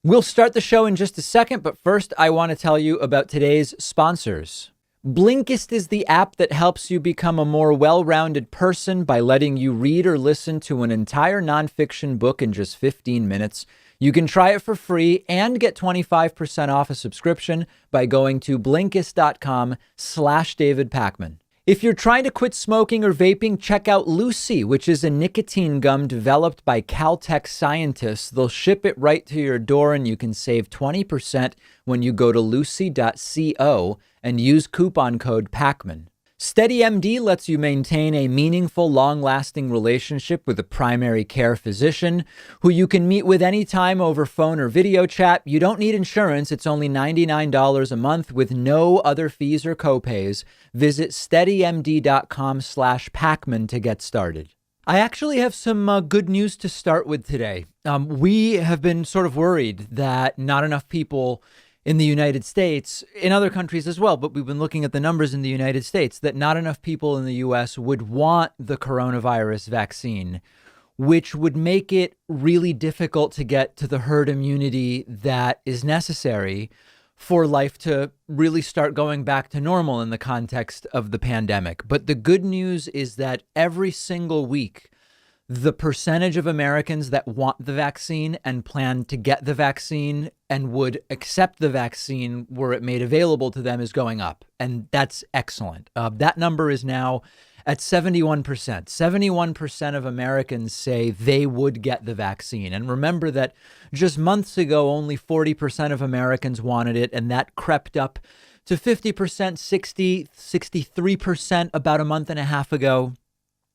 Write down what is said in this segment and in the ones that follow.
We'll start the show in just a second, but first I want to tell you about today's sponsors. Blinkist is the app that helps you become a more well-rounded person by letting you read or listen to an entire nonfiction book in just 15 minutes. You can try it for free and get 25% off a subscription by going to Blinkist.com/David Pakman. If you're trying to quit smoking or vaping, check out Lucy, which is a nicotine gum developed by Caltech scientists. They'll ship it right to your door and you can save 20% when you go to lucy.co and use coupon code PAKMAN. SteadyMD lets you maintain a meaningful, long-lasting relationship with a primary care physician who you can meet with anytime over phone or video chat. You don't need insurance. It's only $99 a month with no other fees or copays. Visit steadymd.com/Pakman to get started. I actually have some good news to start with today. We have been sort of worried that not enough people in the United States, in other countries as well, but we've been looking at the numbers in the United States, that not enough people in the U.S. would want the coronavirus vaccine, which would make it really difficult to get to the herd immunity that is necessary for life to really start going back to normal in the context of the pandemic. But the good news is that every single week, the percentage of Americans that want the vaccine and plan to get the vaccine and would accept the vaccine were it made available to them is going up. And that's excellent. That number is now at 71%. 71% of Americans say they would get the vaccine. And remember that just months ago, only 40% of Americans wanted it, and that crept up to 50%, 60, 63% about a month and a half ago.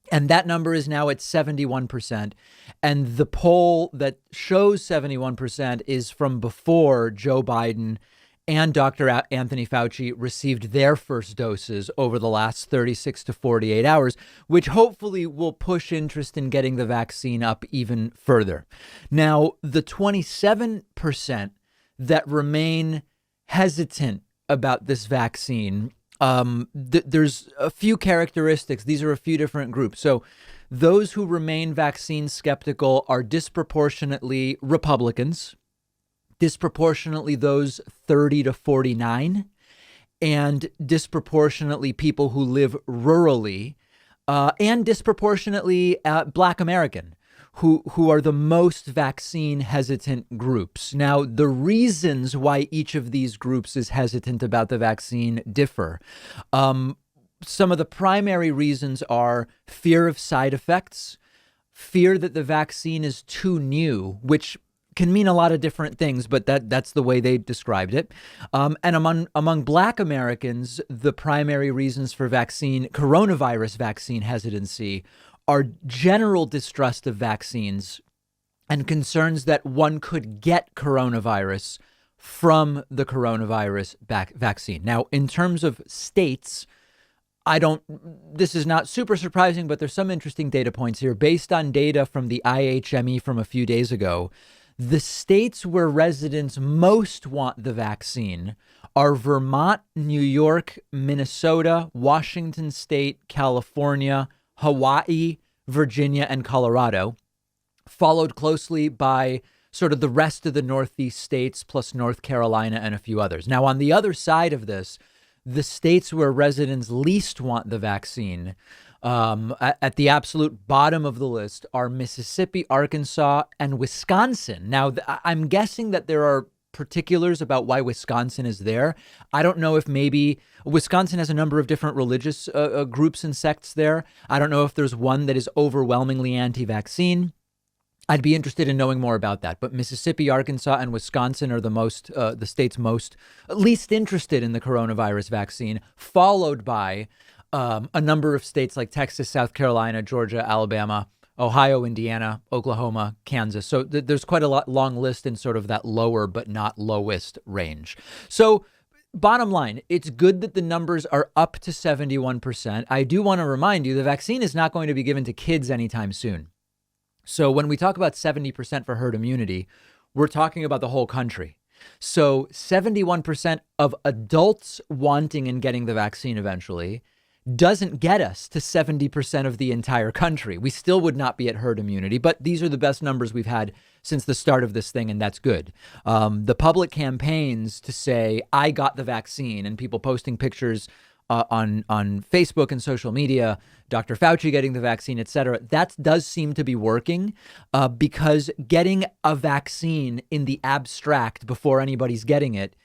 And that number is now at 71%. And the poll that shows 71% is from before Joe Biden and Dr. Anthony Fauci received their first doses over the last 36 to 48 hours, which hopefully will push interest in getting the vaccine up even further. Now, the 27% that remain hesitant about this vaccine, there's a few characteristics. These are a few different groups. So those who remain vaccine skeptical are disproportionately Republicans, disproportionately those 30 to 49, and disproportionately people who live rurally, and disproportionately Black American, who are the most vaccine hesitant groups. Now, the reasons why each of these groups is hesitant about the vaccine differ. Some of the primary reasons are fear of side effects, fear that the vaccine is too new, which can mean a lot of different things, but that's the way they described it. And among Black Americans, the primary reasons for coronavirus vaccine hesitancy are general distrust of vaccines and concerns that one could get coronavirus from the coronavirus vaccine. Now, in terms of states, this is not super surprising, but there's some interesting data points here. Based on data from the IHME from a few days ago, the states where residents most want the vaccine are Vermont, New York, Minnesota, Washington State, California, Hawaii, Virginia, and Colorado, followed closely by sort of the rest of the Northeast states, plus North Carolina and a few others. Now, on the other side of this, the states where residents least want the vaccine, at the absolute bottom of the list, are Mississippi, Arkansas, and Wisconsin. Now, I'm guessing that there are particulars about why Wisconsin is there. I don't know if maybe Wisconsin has a number of different religious groups and sects there. I don't know if there's one that is overwhelmingly anti-vaccine. I'd be interested in knowing more about that. But Mississippi, Arkansas, and Wisconsin are the states least interested in the coronavirus vaccine, followed by a number of states like Texas, South Carolina, Georgia, Alabama, Ohio, Indiana, Oklahoma, Kansas. So there's quite a long list in sort of that lower but not lowest range. So bottom line, it's good that the numbers are up to 71%. I do want to remind you the vaccine is not going to be given to kids anytime soon. So when we talk about 70% for herd immunity, we're talking about the whole country. So 71% of adults wanting and getting the vaccine eventually, doesn't get us to 70% of the entire country. We still would not be at herd immunity, but these are the best numbers we've had since the start of this thing, and that's good. The public campaigns to say, I got the vaccine, and people posting pictures on Facebook and social media, Dr. Fauci getting the vaccine, et cetera, that does seem to be working because getting a vaccine in the abstract before anybody's getting it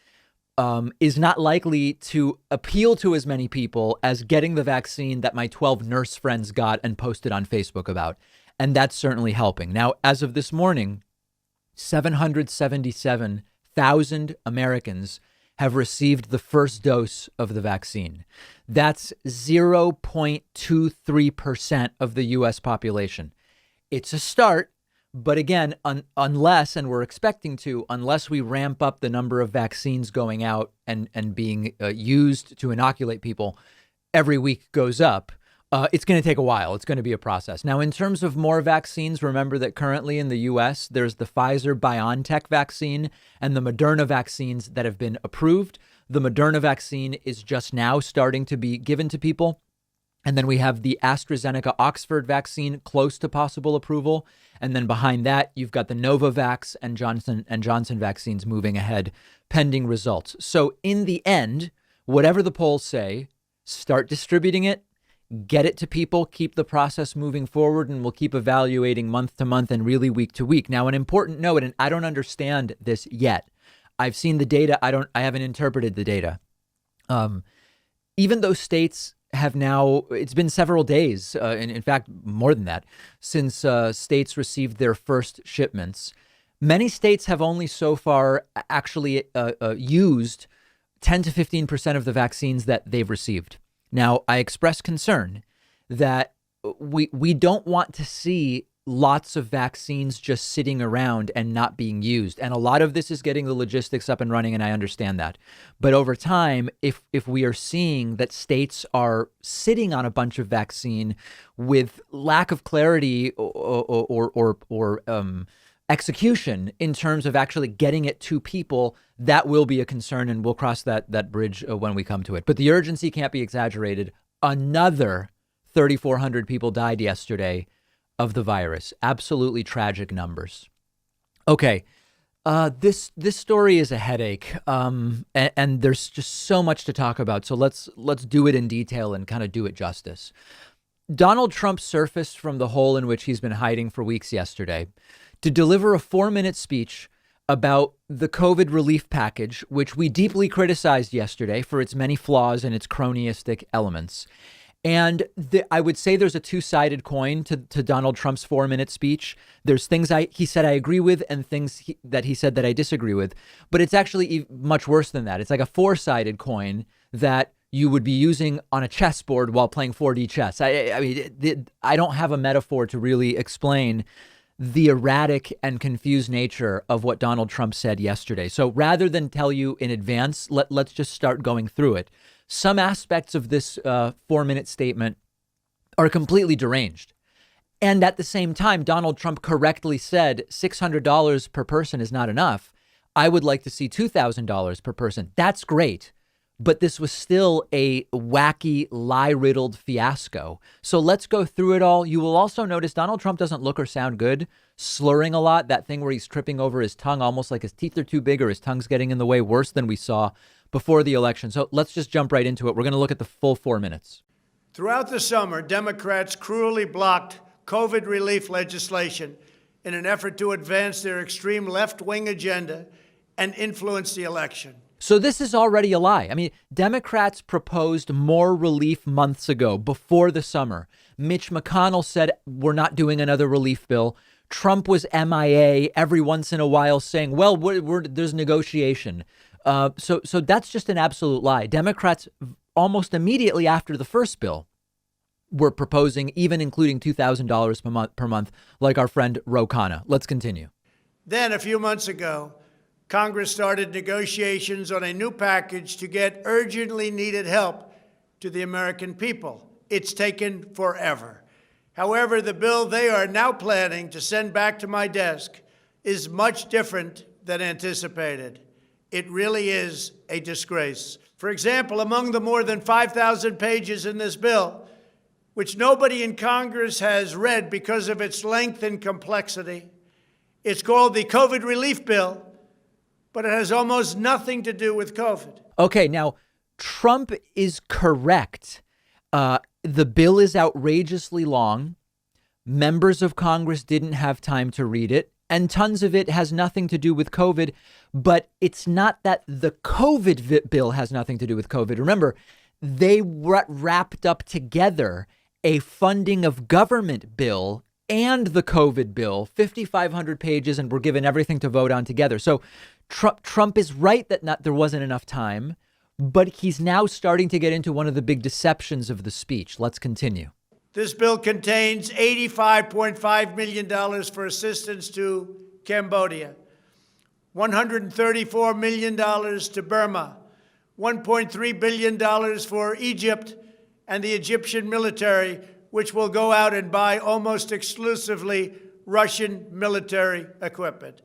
is not likely to appeal to as many people as getting the vaccine that my 12 nurse friends got and posted on Facebook about. And that's certainly helping. Now, as of this morning, 777,000 Americans have received the first dose of the vaccine. That's 0.23% of the U.S. population. It's a start. But again, unless, and we're expecting to, unless we ramp up the number of vaccines going out and being used to inoculate people every week goes up, it's going to take a while. It's going to be a process. Now, in terms of more vaccines, remember that currently in the U.S., there's the Pfizer-BioNTech vaccine and the Moderna vaccines that have been approved. The Moderna vaccine is just now starting to be given to people. And then we have the AstraZeneca Oxford vaccine close to possible approval. And then behind that, you've got the Novavax and Johnson & Johnson vaccines moving ahead, pending results. So in the end, whatever the polls say, start distributing it, get it to people, keep the process moving forward, and we'll keep evaluating month to month and really week to week. Now, an important note, and I don't understand this yet. I've seen the data. I haven't interpreted the data. Even though states have now, it's been several days, and in fact, more than that, since states received their first shipments. Many states have only so far actually used 10 to 15% of the vaccines that they've received. Now, I express concern that we don't want to see lots of vaccines just sitting around and not being used. And a lot of this is getting the logistics up and running, and I understand that. But over time, if we are seeing that states are sitting on a bunch of vaccine with lack of clarity or execution in terms of actually getting it to people, that will be a concern, and we'll cross that bridge when we come to it. But the urgency can't be exaggerated. Another 3,400 people died yesterday of the virus. Absolutely tragic numbers. Okay, this story is a headache, and there's just so much to talk about. So let's do it in detail and kind of do it justice. Donald Trump surfaced from the hole in which he's been hiding for weeks yesterday to deliver a 4-minute speech about the COVID relief package, which we deeply criticized yesterday for its many flaws and its cronyistic elements. And I would say there's a two-sided coin to Donald Trump's 4-minute speech. There's things he said I agree with and things that he said that I disagree with. But it's actually much worse than that. It's like a 4-sided coin that you would be using on a chessboard while playing 4D chess. I mean, I don't have a metaphor to really explain the erratic and confused nature of what Donald Trump said yesterday. So rather than tell you in advance, let's just start going through it. Some aspects of this 4-minute statement are completely deranged. And at the same time, Donald Trump correctly said $600 per person is not enough. I would like to see $2,000 per person. That's great. But this was still a wacky, lie-riddled fiasco. So let's go through it all. You will also notice Donald Trump doesn't look or sound good, slurring a lot, that thing where he's tripping over his tongue, almost like his teeth are too big or his tongue's getting in the way, worse than we saw before the election. So let's just jump right into it. We're going to look at the full 4 minutes. Throughout the summer, Democrats cruelly blocked COVID relief legislation in an effort to advance their extreme left-wing agenda and influence the election. So this is already a lie. I mean, Democrats proposed more relief months ago, before the summer. Mitch McConnell said, we're not doing another relief bill. Trump was MIA every once in a while saying, well, there's negotiation. So that's just an absolute lie. Democrats, almost immediately after the first bill, were proposing even including $2,000 per month, like our friend Ro Khanna. Let's continue. Then a few months ago, Congress started negotiations on a new package to get urgently needed help to the American people. It's taken forever. However, the bill they are now planning to send back to my desk is much different than anticipated. It really is a disgrace. For example, among the more than 5,000 pages in this bill, which nobody in Congress has read because of its length and complexity, it's called the COVID relief bill, but it has almost nothing to do with COVID. Okay, now Trump is correct. The bill is outrageously long. Members of Congress didn't have time to read it, and tons of it has nothing to do with COVID. But it's not that the COVID bill has nothing to do with COVID. Remember, they wrapped up together a funding of government bill and the COVID bill, 5,500 pages, and we're given everything to vote on together. So Trump is right that there wasn't enough time, but he's now starting to get into one of the big deceptions of the speech. Let's continue. This bill contains $85.5 million for assistance to Cambodia, $134 million to Burma, $1.3 billion for Egypt and the Egyptian military, which will go out and buy almost exclusively Russian military equipment,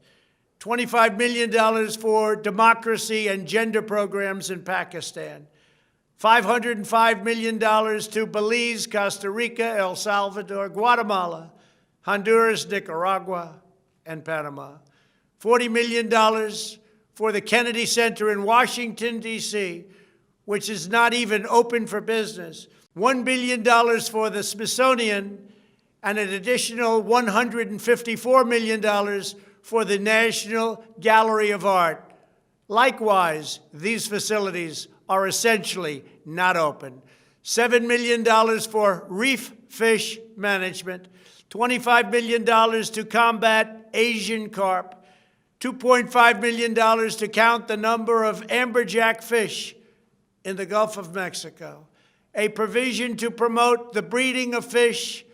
$25 million for democracy and gender programs in Pakistan, $505 million to Belize, Costa Rica, El Salvador, Guatemala, Honduras, Nicaragua, and Panama, $40 million for the Kennedy Center in Washington, D.C., which is not even open for business, $1 billion for the Smithsonian, and an additional $154 million for the National Gallery of Art. Likewise, these facilities are essentially not open. $7 million for reef fish management, $25 million to combat Asian carp, $2.5 million to count the number of amberjack fish in the Gulf of Mexico, a provision to promote the breeding of fish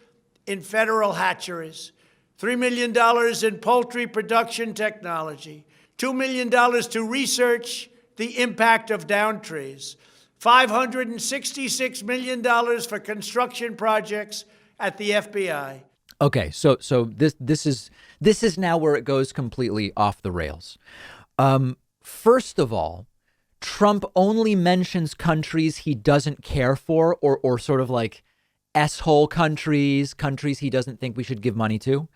in federal hatcheries, $3 million in poultry production technology, $2 million to research the impact of down trees, $566 million for construction projects at the FBI. Okay, so this is now where it goes completely off the rails. First of all, Trump only mentions countries he doesn't care for, or sort of like S-hole countries he doesn't think we should give money to.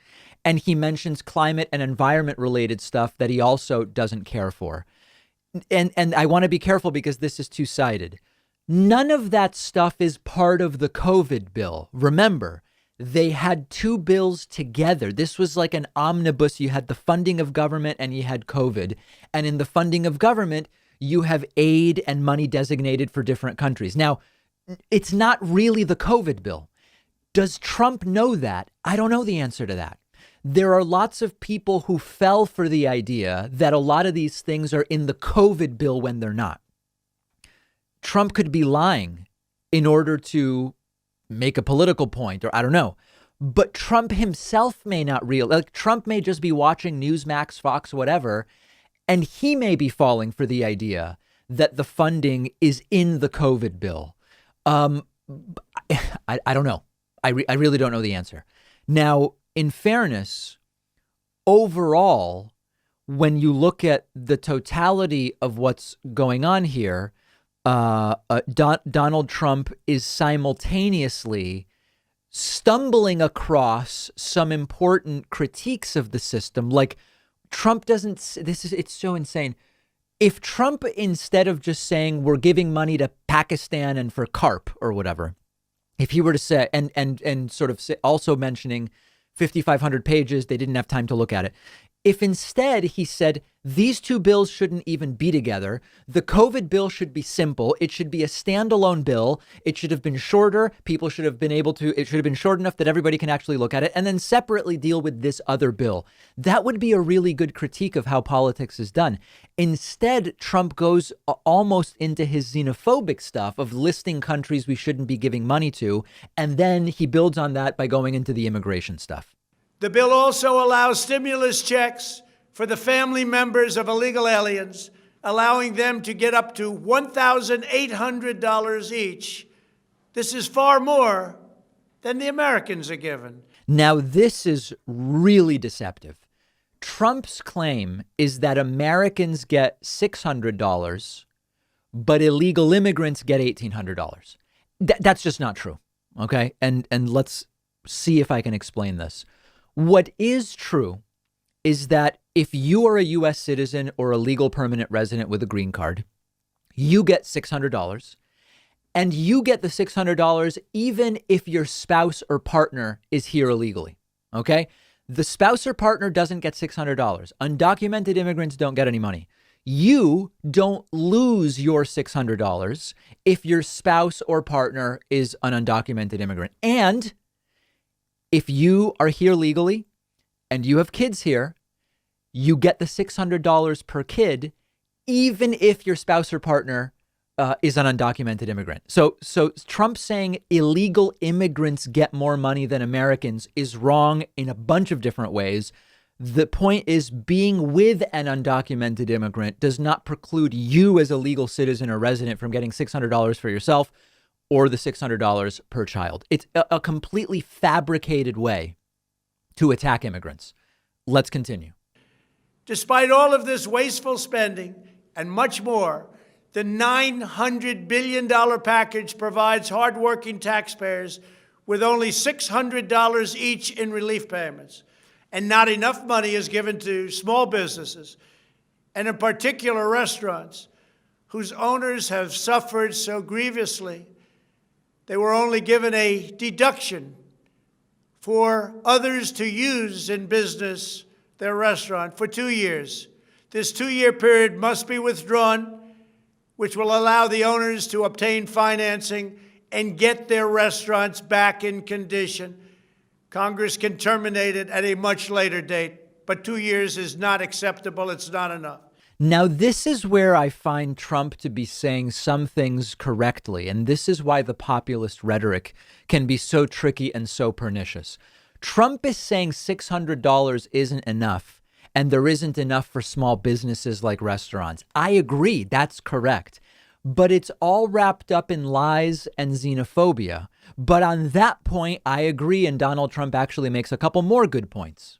And he mentions climate and environment related stuff that he also doesn't care for. And I want to be careful because this is two-sided. None of that stuff is part of the COVID bill. Remember, they had two bills together. This was like an omnibus. You had the funding of government and you had COVID. And in the funding of government, you have aid and money designated for different countries. Now, it's not really the COVID bill. Does Trump know that? I don't know the answer to that. There are lots of people who fell for the idea that a lot of these things are in the COVID bill when they're not. Trump could be lying in order to make a political point, or I don't know. But Trump himself may not Trump may just be watching Newsmax, Fox, whatever, and he may be falling for the idea that the funding is in the COVID bill. I don't know. I really don't know the answer. Now, in fairness, overall, when you look at the totality of what's going on here, Donald Trump is simultaneously stumbling across some important critiques of the system. Like Trump doesn't, it's so insane. If Trump, instead of just saying we're giving money to Pakistan and for carp or whatever, if he were to say, and sort of also mentioning 5,500 pages, they didn't have time to look at it. If instead he said these two bills shouldn't even be together, the COVID bill should be simple. It should be a standalone bill. It should have been shorter. People should have been able to, it should have been short enough that everybody can actually look at it, and then separately deal with this other bill. That would be a really good critique of how politics is done. Instead, Trump goes almost into his xenophobic stuff of listing countries we shouldn't be giving money to. And then he builds on that by going into the immigration stuff. The bill also allows stimulus checks for the family members of illegal aliens, allowing them to get up to $1,800 each. This is far more than the Americans are given. Now, this is really deceptive. Trump's claim is that Americans get $600, but illegal immigrants get $1,800. That's just not true. OK, and let's see if I can explain this. What is true is that if you are a U.S. citizen or a legal permanent resident with a green card, you get $600, and you get the $600 even if your spouse or partner is here illegally. OK, the spouse or partner doesn't get $600. Undocumented immigrants don't get any money. You don't lose your $600 if your spouse or partner is an undocumented immigrant. And if you are here legally and you have kids here, you get the $600 per kid, even if your spouse or partner is an undocumented immigrant. So Trump saying illegal immigrants get more money than Americans is wrong in a bunch of different ways. The point is, being with an undocumented immigrant does not preclude you as a legal citizen or resident from getting $600 for yourself or the $600 per child. It's a completely fabricated way to attack immigrants. Let's continue. Despite all of this wasteful spending and much more, the $900 billion package provides hardworking taxpayers with only $600 each in relief payments. And not enough money is given to small businesses, and in particular restaurants, whose owners have suffered so grievously. They were only given a deduction for others to use in business their restaurant for 2 years. This 2-year period must be withdrawn, which will allow the owners to obtain financing and get their restaurants back in condition. Congress can terminate it at a much later date, but 2 years is not acceptable. It's not enough. Now, this is where I find Trump to be saying some things correctly, and this is why the populist rhetoric can be so tricky and so pernicious. Trump is saying $600 isn't enough, and there isn't enough for small businesses like restaurants. I agree. That's correct. But it's all wrapped up in lies and xenophobia. But on that point, I agree. And Donald Trump actually makes a couple more good points.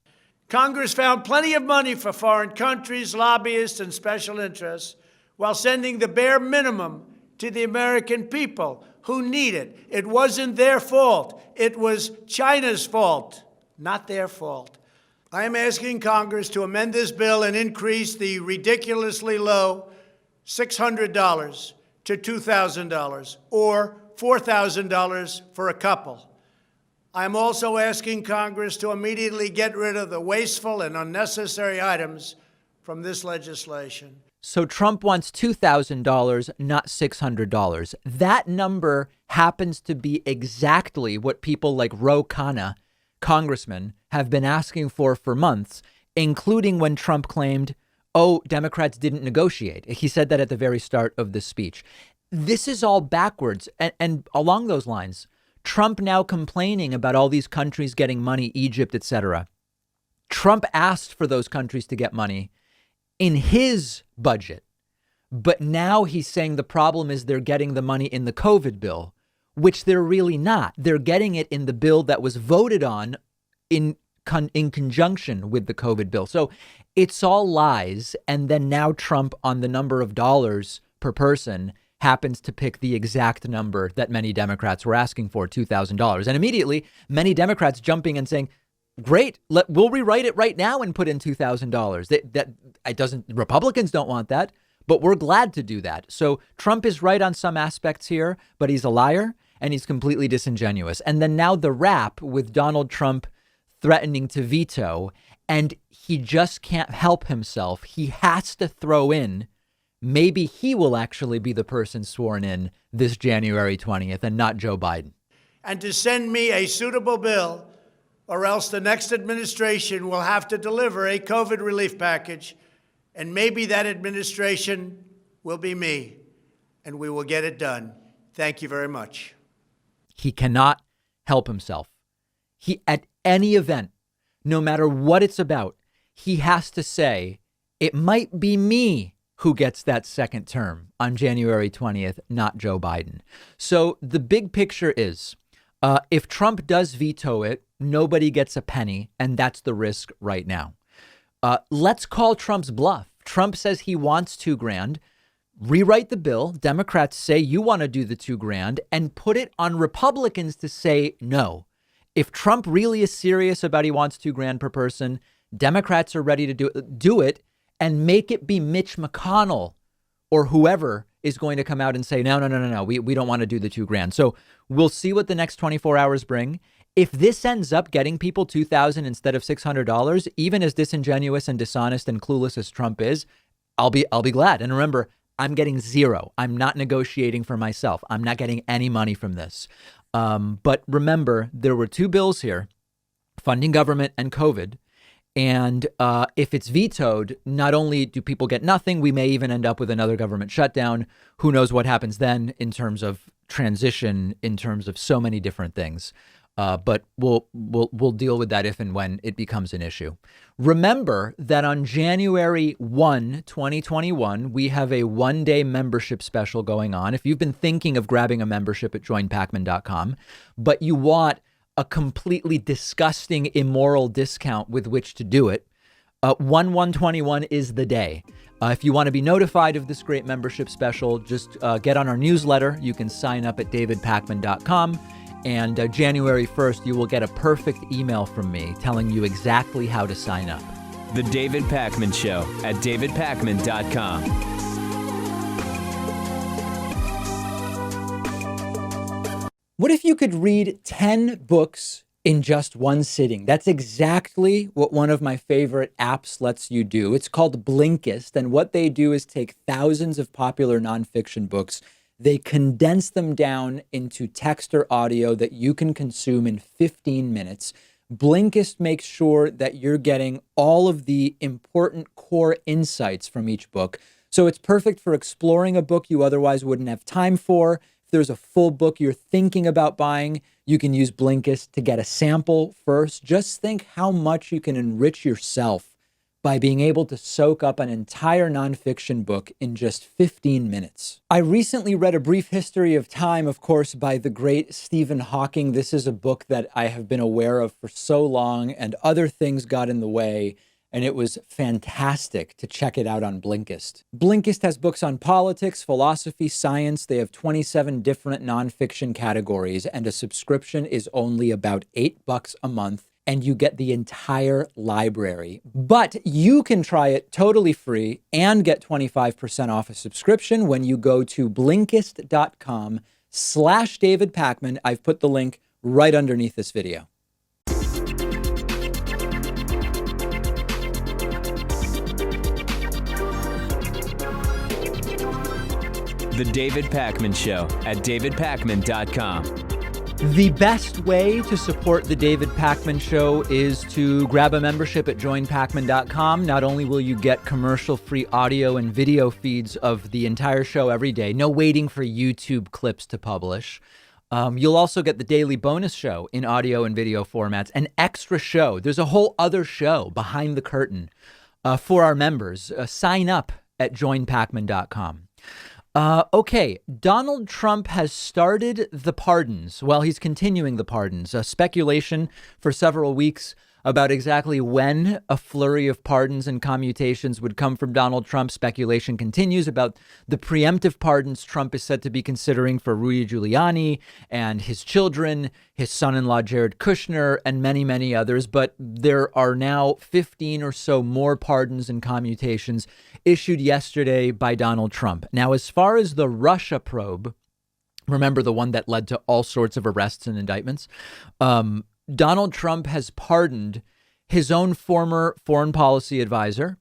Congress found plenty of money for foreign countries, lobbyists, and special interests while sending the bare minimum to the American people who need it. It wasn't their fault. It was China's fault, not their fault. I am asking Congress to amend this bill and increase the ridiculously low $600 to $2,000 or $4,000 for a couple. I'm also asking Congress to immediately get rid of the wasteful and unnecessary items from this legislation. So Trump wants $2,000, not $600. That number happens to be exactly what people like Ro Khanna, congressman, have been asking for months, including when Trump claimed, oh, Democrats didn't negotiate. He said that at the very start of this speech. This is all backwards. And along those lines, Trump now complaining about all these countries getting money, Egypt, etc. Trump asked for those countries to get money in his budget. But now he's saying the problem is they're getting the money in the COVID bill, which they're really not. They're getting it in the bill that was voted on in conjunction with the COVID bill. So it's all lies. And then now Trump, on the number of dollars per person, happens to pick the exact number that many Democrats were asking for, $2,000. And immediately many Democrats jumping and saying, great, we'll rewrite it right now and put in $2,000. That it doesn't. Republicans don't want that, but we're glad to do that. So Trump is right on some aspects here, but he's a liar and he's completely disingenuous. And then now the rap with Donald Trump threatening to veto, and he just can't help himself. He has to throw in, maybe he will actually be the person sworn in this January 20th and not Joe Biden. And to send me a suitable bill, or else the next administration will have to deliver a COVID relief package, and maybe that administration will be me, and we will get it done. Thank you very much. He cannot help himself. He, at any event, no matter what it's about, he has to say, it might be me who gets that second term on January 20th, not Joe Biden. So the big picture is, if Trump does veto it, nobody gets a penny, and that's the risk right now. Let's call Trump's bluff. Trump says he wants $2,000. Rewrite the bill. Democrats say you want to do the $2,000 and put it on Republicans to say no. If Trump really is serious about he wants $2,000 per person, Democrats are ready to do it and make it be Mitch McConnell or whoever is going to come out and say, no. We don't want to do the $2,000. So we'll see what the next 24 hours bring. If this ends up getting people $2,000 instead of $600, even as disingenuous and dishonest and clueless as Trump is, I'll be glad. And remember, I'm getting zero. I'm not negotiating for myself. I'm not getting any money from this. But remember, there were two bills here, funding government and COVID. And if it's vetoed, not only do people get nothing, we may even end up with another government shutdown. Who knows what happens then in terms of transition, in terms of so many different things. But we'll deal with that if and when it becomes an issue. Remember that on January 1, 2021, we have a one-day membership special going on. If you've been thinking of grabbing a membership at joinpakman.com, but you want a completely disgusting, immoral discount with which to do it, 1/1/21 is the day. If you want to be notified of this great membership special, just get on our newsletter. You can sign up at davidpakman.com. And January 1st, you will get a perfect email from me telling you exactly how to sign up. The David Pakman Show at davidpakman.com. What if you could read 10 books in just one sitting? That's exactly what one of my favorite apps lets you do. It's called Blinkist. And what they do is take thousands of popular nonfiction books. They condense them down into text or audio that you can consume in 15 minutes. Blinkist makes sure that you're getting all of the important core insights from each book. So it's perfect for exploring a book you otherwise wouldn't have time for. If there's a full book you're thinking about buying, you can use Blinkist to get a sample first. Just think how much you can enrich yourself by being able to soak up an entire nonfiction book in just 15 minutes. I recently read A Brief History of Time, of course, by the great Stephen Hawking. This is a book that I have been aware of for so long, and other things got in the way, and it was fantastic to check it out on Blinkist. Blinkist has books on politics, philosophy, science. They have 27 different nonfiction categories, and a subscription is only about $8 a month. And you get the entire library. But you can try it totally free and get 25% off a subscription when you go to Blinkist.com/David Pakman. I've put the link right underneath this video. The David Pakman Show at davidpakman.com. The best way to support the David Pakman Show is to grab a membership at joinpakman.com. Not only will you get commercial-free audio and video feeds of the entire show every day, no waiting for YouTube clips to publish. You'll also get the daily bonus show in audio and video formats, an extra show. There's a whole other show behind the curtain for our members. Sign up at joinpakman.com. Okay, Donald Trump has started the pardons. Well, he's continuing the pardons. Speculation for several weeks about exactly when a flurry of pardons and commutations would come from Donald Trump. Speculation continues about the preemptive pardons Trump is said to be considering for Rudy Giuliani and his children, his son-in-law Jared Kushner, and many, many others. But there are now 15 or so more pardons and commutations issued yesterday by Donald Trump. Now, as far as the Russia probe, remember the one that led to all sorts of arrests and indictments, Donald Trump has pardoned his own former foreign policy advisor,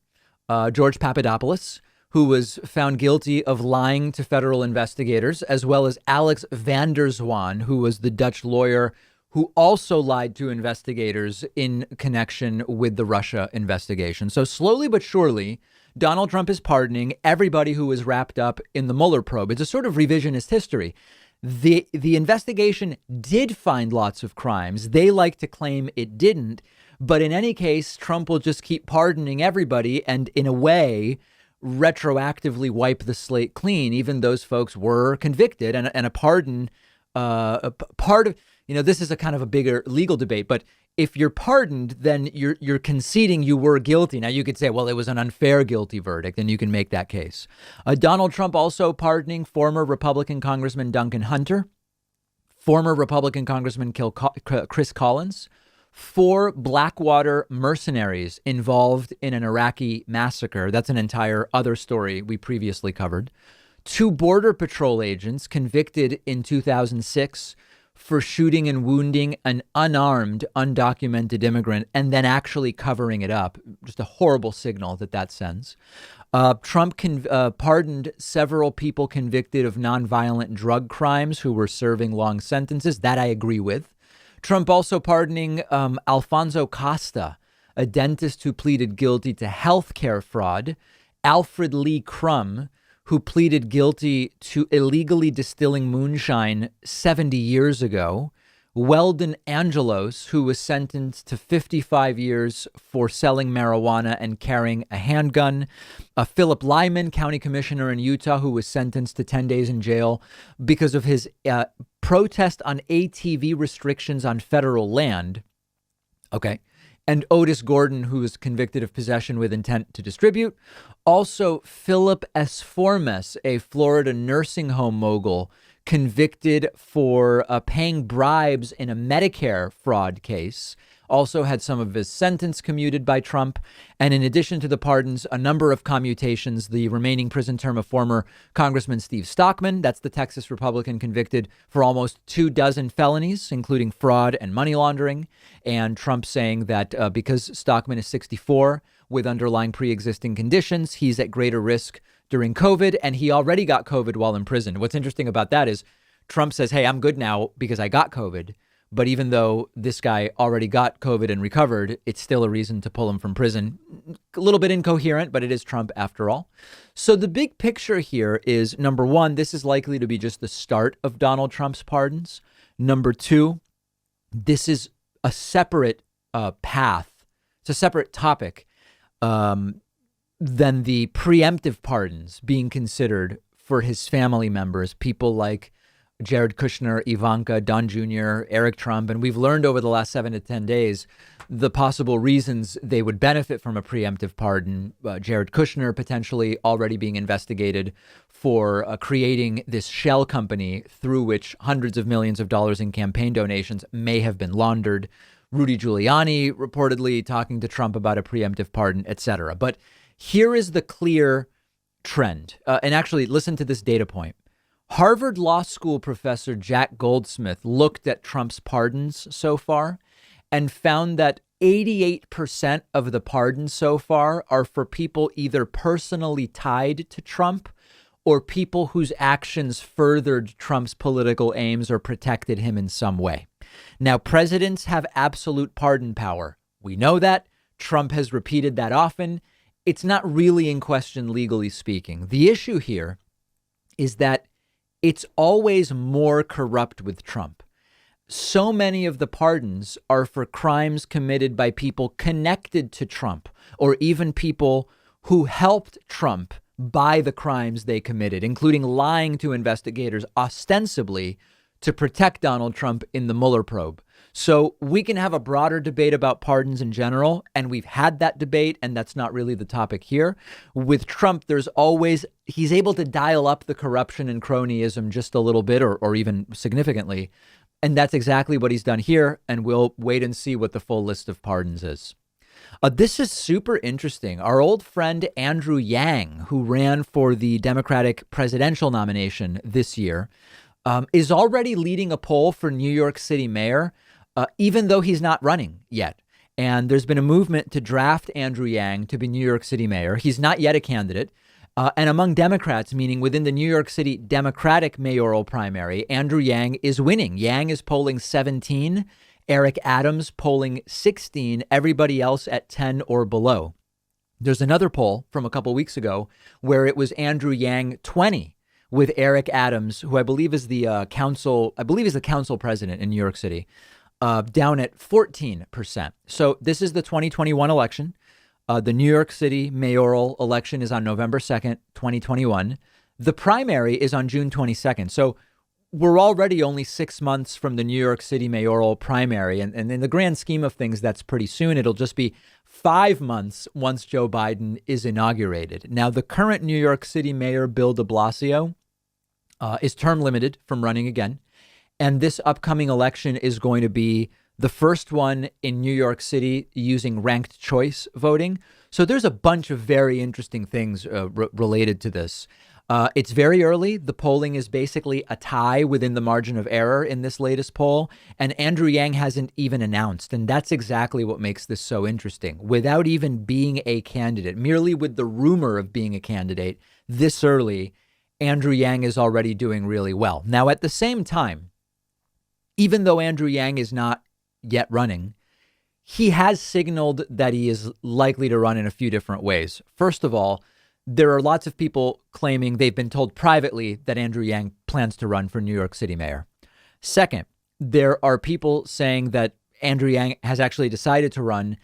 George Papadopoulos, who was found guilty of lying to federal investigators, as well as Alex van der Zwaan, who was the Dutch lawyer who also lied to investigators in connection with the Russia investigation. So slowly but surely, Donald Trump is pardoning everybody who was wrapped up in the Mueller probe. It's a sort of revisionist history. The investigation did find lots of crimes. They like to claim it didn't. But in any case, Trump will just keep pardoning everybody and in a way retroactively wipe the slate clean. Even those folks were convicted, and a pardon, part of, this is a kind of a bigger legal debate, but if you're pardoned, then you're conceding you were guilty. Now, you could say, well, it was an unfair guilty verdict, and you can make that case. Donald Trump also pardoning former Republican Congressman Duncan Hunter, former Republican Congressman Chris Collins, 4 Blackwater mercenaries involved in an Iraqi massacre. That's an entire other story we previously covered. 2 Border Patrol agents convicted in 2006 for shooting and wounding an unarmed, undocumented immigrant and then actually covering it up. Just a horrible signal that sends. Trump pardoned several people convicted of nonviolent drug crimes who were serving long sentences. That I agree with. Trump also pardoning Alfonso Costa, a dentist who pleaded guilty to healthcare fraud, Alfred Lee Crum, who pleaded guilty to illegally distilling moonshine 70 years ago, Weldon Angelos, who was sentenced to 55 years for selling marijuana and carrying a handgun, Philip Lyman, county commissioner in Utah, who was sentenced to 10 days in jail because of his protest on ATV restrictions on federal land. Okay. And Otis Gordon, who was convicted of possession with intent to distribute. Also, Philip S. Formes, a Florida nursing home mogul, convicted for paying bribes in a Medicare fraud case, also had some of his sentence commuted by Trump. And in addition to the pardons, a number of commutations, the remaining prison term of former Congressman Steve Stockman, that's the Texas Republican convicted for almost 24 felonies, including fraud and money laundering. And Trump saying that because Stockman is 64 with underlying pre-existing conditions, he's at greater risk during COVID, and he already got COVID while in prison. What's interesting about that is Trump says, hey, I'm good now because I got COVID. But even though this guy already got COVID and recovered, it's still a reason to pull him from prison. A little bit incoherent, but it is Trump after all. So the big picture here is, number one, this is likely to be just the start of Donald Trump's pardons. Number two, this is a separate path. It's a separate topic than the preemptive pardons being considered for his family members, people like Jared Kushner, Ivanka, Don Jr., Eric Trump. And we've learned over the last 7 to 10 days the possible reasons they would benefit from a preemptive pardon. Jared Kushner potentially already being investigated for creating this shell company through which hundreds of millions of dollars in campaign donations may have been laundered. Rudy Giuliani reportedly talking to Trump about a preemptive pardon, et cetera. But here is the clear trend. And actually, listen to this data point. Harvard Law School professor Jack Goldsmith looked at Trump's pardons so far and found that 88% of the pardons so far are for people either personally tied to Trump or people whose actions furthered Trump's political aims or protected him in some way. Now, presidents have absolute pardon power. We know that. Trump has repeated that often. It's not really in question, legally speaking. The issue here is that it's always more corrupt with Trump. So many of the pardons are for crimes committed by people connected to Trump or even people who helped Trump by the crimes they committed, including lying to investigators ostensibly to protect Donald Trump in the Mueller probe. So we can have a broader debate about pardons in general, and we've had that debate, and that's not really the topic here. With Trump, he's able to dial up the corruption and cronyism just a little bit or even significantly. And that's exactly what he's done here. And we'll wait and see what the full list of pardons is. This is super interesting. Our old friend Andrew Yang, who ran for the Democratic presidential nomination this year, is already leading a poll for New York City mayor, even though he's not running yet. And there's been a movement to draft Andrew Yang to be New York City mayor. He's not yet a candidate. And among Democrats, meaning within the New York City Democratic mayoral primary, Andrew Yang is winning. Yang is polling 17, Eric Adams polling 16, everybody else at 10 or below. There's another poll from a couple weeks ago where it was Andrew Yang 20 with Eric Adams, who I believe is the council president in New York City, down at 14%. So this is the 2021 election. The New York City mayoral election is on November 2nd, 2021. The primary is on June 22nd. So we're already only 6 months from the New York City mayoral primary. And in the grand scheme of things, that's pretty soon. It'll just be 5 months once Joe Biden is inaugurated. Now, the current New York City mayor, Bill de Blasio, is term limited from running again. And this upcoming election is going to be the first one in New York City using ranked choice voting. So there's a bunch of very interesting things related to this. It's very early. The polling is basically a tie within the margin of error in this latest poll. And Andrew Yang hasn't even announced. And that's exactly what makes this so interesting. Without even being a candidate, merely with the rumor of being a candidate this early, Andrew Yang is already doing really well. Now, at the same time, even though Andrew Yang is not yet running, he has signaled that he is likely to run in a few different ways. First of all, there are lots of people claiming they've been told privately that Andrew Yang plans to run for New York City mayor. Second, there are people saying that Andrew Yang has actually decided to run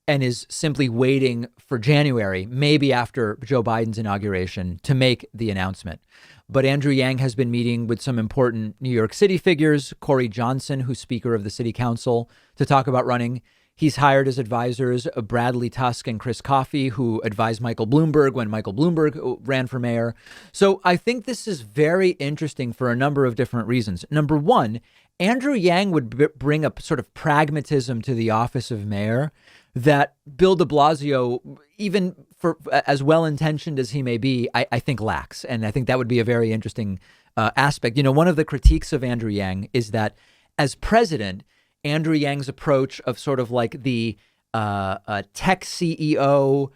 and is simply waiting for January, maybe after Joe Biden's inauguration, to make the announcement. But Andrew Yang has been meeting with some important New York City figures, Corey Johnson, who's Speaker of the City Council, to talk about running. He's hired as advisors Bradley Tusk and Chris Coffey, who advised Michael Bloomberg when Michael Bloomberg ran for mayor. So I think this is very interesting for a number of different reasons. Number one, Andrew Yang would bring a sort of pragmatism to the office of mayor that Bill de Blasio, even for as well-intentioned as he may be, I think lacks. And I think that would be a very interesting aspect. You know, one of the critiques of Andrew Yang is that as president, Andrew Yang's approach of sort of like the tech CEO,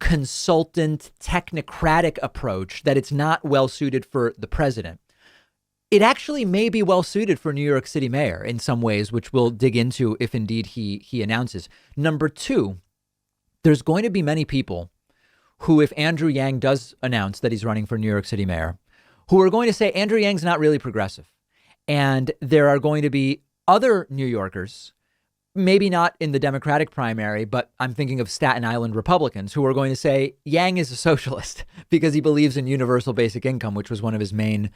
consultant, technocratic approach, that it's not well suited for the president. It actually may be well suited for New York City mayor in some ways, which we'll dig into if indeed he announces. Number two, there's going to be many people who, if Andrew Yang does announce that he's running for New York City mayor, who are going to say Andrew Yang's not really progressive. And there are going to be other New Yorkers, maybe not in the Democratic primary, but I'm thinking of Staten Island Republicans, who are going to say Yang is a socialist because he believes in universal basic income, which was one of his main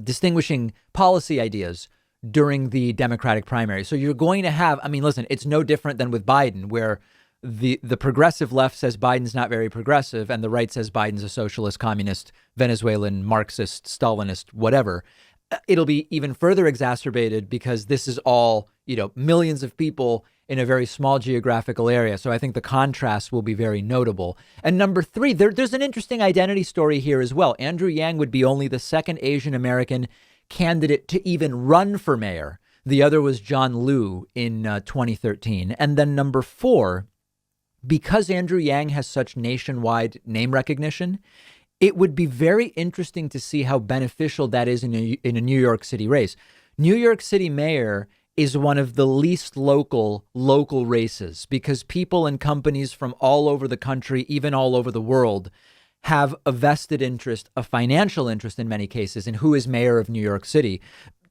distinguishing policy ideas during the Democratic primary. So you're going to have, I mean, listen, it's no different than with Biden, where the progressive left says Biden's not very progressive and the right says Biden's a socialist, communist, Venezuelan, Marxist, Stalinist, whatever. It'll be even further exacerbated because this is all, you know, millions of people in a very small geographical area. So I think the contrast will be very notable. And number three, there's an interesting identity story here as well. Andrew Yang would be only the second Asian American candidate to even run for mayor. The other was John Liu in 2013. And then number four, because Andrew Yang has such nationwide name recognition, it would be very interesting to see how beneficial that is in a New York City race. New York City mayor is one of the least local races because people and companies from all over the country, even all over the world, have a vested interest, a financial interest in many cases, in who is mayor of New York City,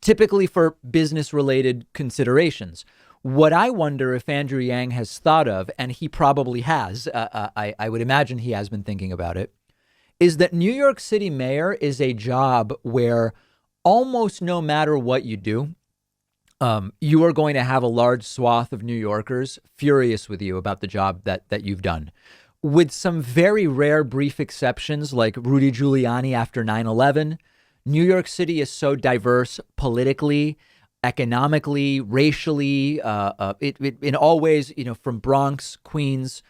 typically for business-related considerations. What I wonder if Andrew Yang has thought of, and he probably has, I would imagine he has been thinking about it, is that New York City mayor is a job where almost no matter what you do, you are going to have a large swath of New Yorkers furious with you about the job that you've done. With some very rare brief exceptions like Rudy Giuliani after 9/11, New York City is so diverse politically, economically, racially, in all ways, you know, from Bronx, Queens,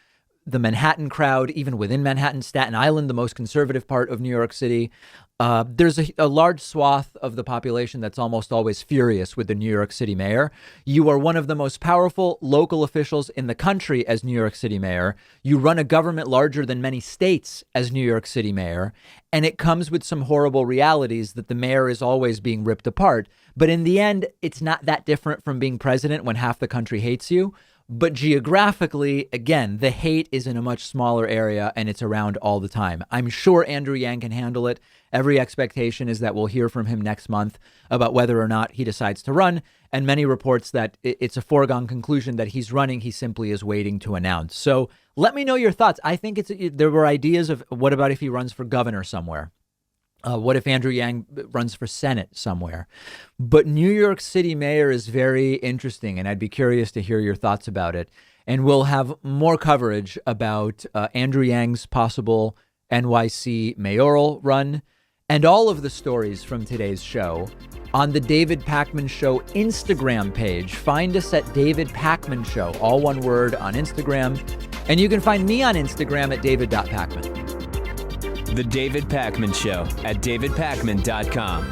the Manhattan crowd, even within Manhattan, Staten Island, the most conservative part of New York City. There's a large swath of the population that's almost always furious with the New York City mayor. You are one of the most powerful local officials in the country as New York City mayor. You run a government larger than many states as New York City mayor. And it comes with some horrible realities that the mayor is always being ripped apart. But in the end, it's not that different from being president when half the country hates you. But geographically, again, the hate is in a much smaller area and it's around all the time. I'm sure Andrew Yang can handle it. Every expectation is that we'll hear from him next month about whether or not he decides to run. And many reports that it's a foregone conclusion that he's running. He simply is waiting to announce. So let me know your thoughts. I think there were ideas of what about if he runs for governor somewhere? What if Andrew Yang runs for Senate somewhere? But New York City mayor is very interesting, and I'd be curious to hear your thoughts about it. And we'll have more coverage about Andrew Yang's possible NYC mayoral run and all of the stories from today's show on the David Pakman Show Instagram page. Find us at David Pakman Show, all one word, on Instagram. And you can find me on Instagram at david.pakman. The David Pakman Show at davidpakman.com.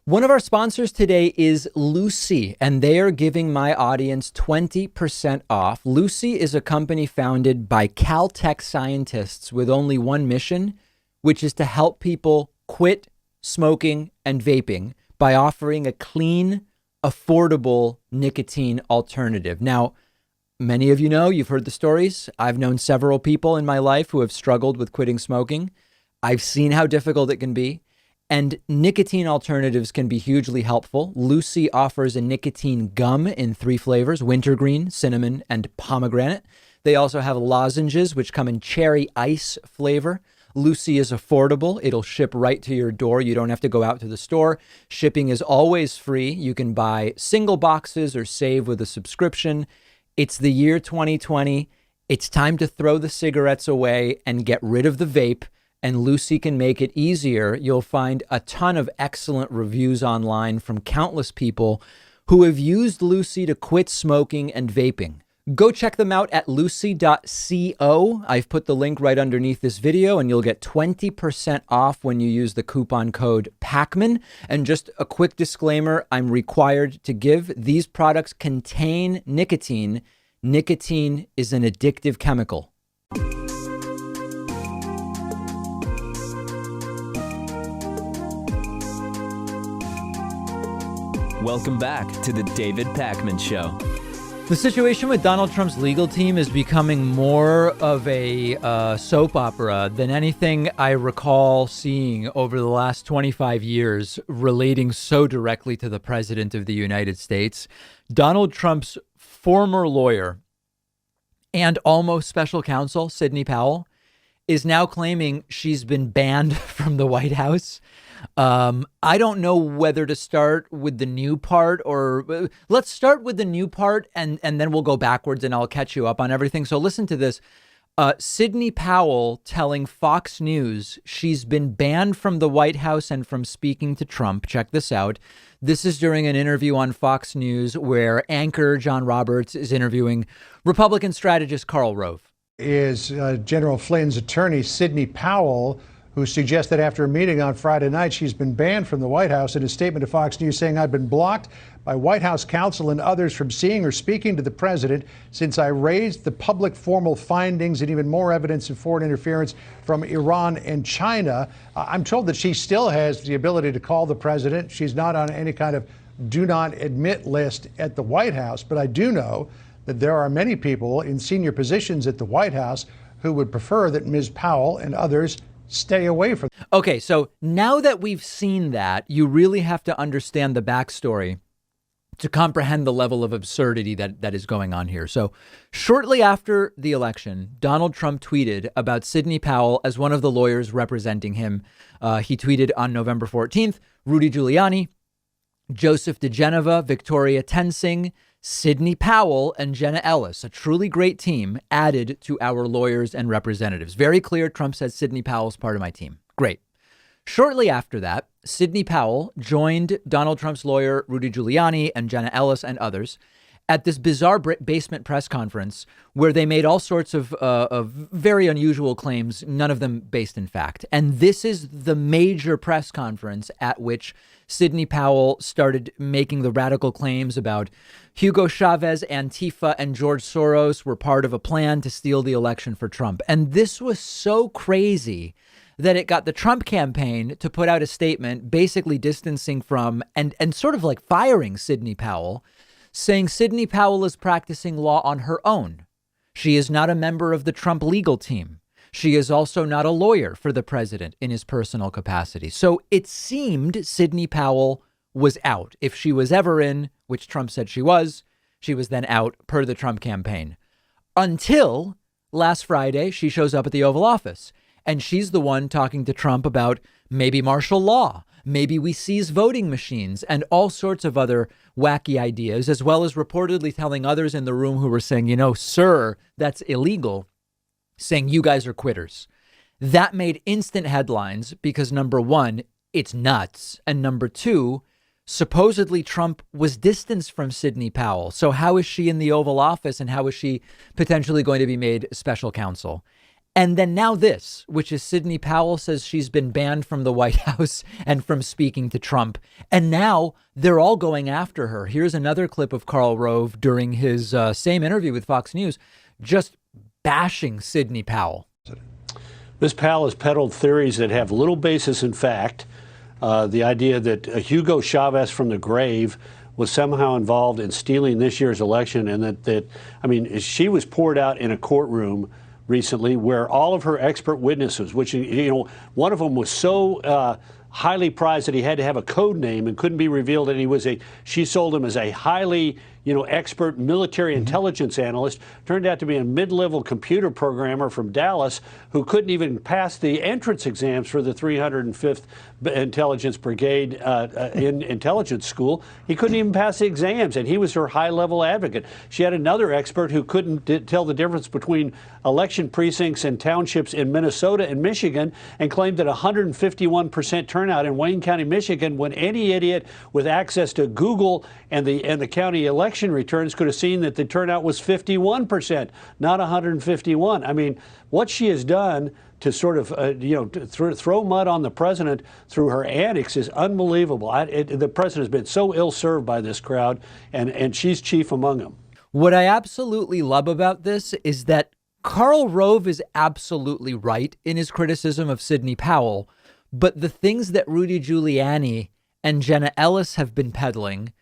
One of our sponsors today is Lucy, and they are giving my audience 20% off. Lucy is a company founded by Caltech scientists with only one mission, which is to help people quit smoking and vaping by offering a clean, affordable nicotine alternative. Now, many of you know, you've heard the stories. I've known several people in my life who have struggled with quitting smoking. I've seen how difficult it can be. And nicotine alternatives can be hugely helpful. Lucy offers a nicotine gum in 3 flavors: wintergreen, cinnamon, and pomegranate. They also have lozenges, which come in cherry ice flavor. Lucy is affordable. It'll ship right to your door. You don't have to go out to the store. Shipping is always free. You can buy single boxes or save with a subscription. It's the year 2020. It's time to throw the cigarettes away and get rid of the vape. And Lucy can make it easier. You'll find a ton of excellent reviews online from countless people who have used Lucy to quit smoking and vaping. Go check them out at lucy.co. I've put the link right underneath this video, and you'll get 20% off when you use the coupon code PAKMAN. And just a quick disclaimer, I'm required to give: these products contain nicotine. Nicotine is an addictive chemical. Welcome back to the David Pakman Show. The situation with Donald Trump's legal team is becoming more of a soap opera than anything I recall seeing over the last 25 years relating so directly to the president of the United States. Donald Trump's former lawyer and almost special counsel, Sidney Powell, is now claiming she's been banned from the White House. I don't know whether to start with the new part, or let's start with the new part and then we'll go backwards and I'll catch you up on everything. So listen to this. Sidney Powell telling Fox News she's been banned from the White House and from speaking to Trump. Check this out. This is during an interview on Fox News where anchor John Roberts is interviewing Republican strategist Karl Rove. Is General Flynn's attorney, Sidney Powell, who suggests that after a meeting on Friday night, she's been banned from the White House. In a statement to Fox News saying, "I've been blocked by White House counsel and others from seeing or speaking to the president since I raised the public formal findings and even more evidence of foreign interference from Iran and China." I'm told that she still has the ability to call the president. She's not on any kind of do not admit list at the White House. But I do know that there are many people in senior positions at the White House who would prefer that Ms. Powell and others stay away from. Okay, so now that we've seen that, you really have to understand the backstory to comprehend the level of absurdity that is going on here. So shortly after the election, Donald Trump tweeted about Sidney Powell as one of the lawyers representing him. He tweeted on November 14th, Rudy Giuliani, Joseph DeGeneva, Victoria Tensing, Sidney Powell, and Jenna Ellis, a truly great team added to our lawyers and representatives. Very clear. Trump said Sidney Powell's part of my team. Great. Shortly after that, Sidney Powell joined Donald Trump's lawyer, Rudy Giuliani, and Jenna Ellis and others at this bizarre basement press conference where they made all sorts of very unusual claims, none of them based in fact. And this is the major press conference at which Sidney Powell started making the radical claims about Hugo Chavez, Antifa, and George Soros were part of a plan to steal the election for Trump. And this was so crazy that it got the Trump campaign to put out a statement basically distancing from and sort of like firing Sidney Powell, saying Sidney Powell is practicing law on her own. She is not a member of the Trump legal team. She is also not a lawyer for the president in his personal capacity. So it seemed Sidney Powell was out. If she was ever in, which Trump said she was She was then out per the Trump campaign until last Friday. She shows up at the Oval Office and she's the one talking to Trump about maybe martial law. Maybe we seize voting machines and all sorts of other wacky ideas, as well as reportedly telling others in the room who were saying, you know, sir, that's illegal, saying you guys are quitters. That made instant headlines because, number one, it's nuts. And number two, supposedly Trump was distanced from Sidney Powell. So how is she in the Oval Office and how is she potentially going to be made special counsel? And then now this, which is Sidney Powell says she's been banned from the White House and from speaking to Trump. And now they're all going after her. Here's another clip of Karl Rove during his same interview with Fox News, just bashing Sidney Powell. Ms. Powell has peddled theories that have little basis in fact. The idea that Hugo Chavez from the grave was somehow involved in stealing this year's election, and that I mean, she was poured out in a courtroom recently where all of her expert witnesses, which, you know, one of them was so highly prized that he had to have a code name and couldn't be revealed, and she sold him as a highly, you know, expert military intelligence analyst, turned out to be a mid-level computer programmer from Dallas who couldn't even pass the entrance exams for the 305th Intelligence Brigade in intelligence school. He couldn't even pass the exams, and he was her high-level advocate. She had another expert who couldn't tell the difference between election precincts and townships in Minnesota and Michigan, and claimed that 151% turnout in Wayne County, Michigan, when any idiot with access to Google and the county election returns could have seen that the turnout was 51%, not 151. I mean, what she has done to sort of, throw mud on the president through her antics is unbelievable. The president has been so ill-served by this crowd, and she's chief among them. What I absolutely love about this is that Karl Rove is absolutely right in his criticism of Sidney Powell, but the things that Rudy Giuliani and Jenna Ellis have been peddling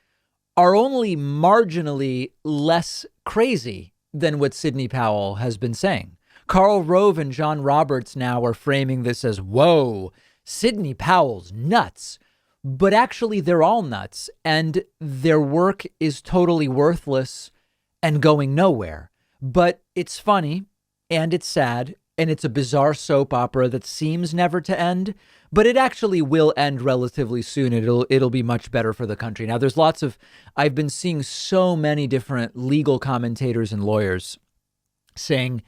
are only marginally less crazy than what Sidney Powell has been saying. Karl Rove and John Roberts now are framing this as, whoa, Sidney Powell's nuts. But actually, they're all nuts, and their work is totally worthless and going nowhere. But it's funny, and it's sad, and it's a bizarre soap opera that seems never to end, but it actually will end relatively soon. It'll be much better for the country. Now, I've been seeing so many different legal commentators and lawyers saying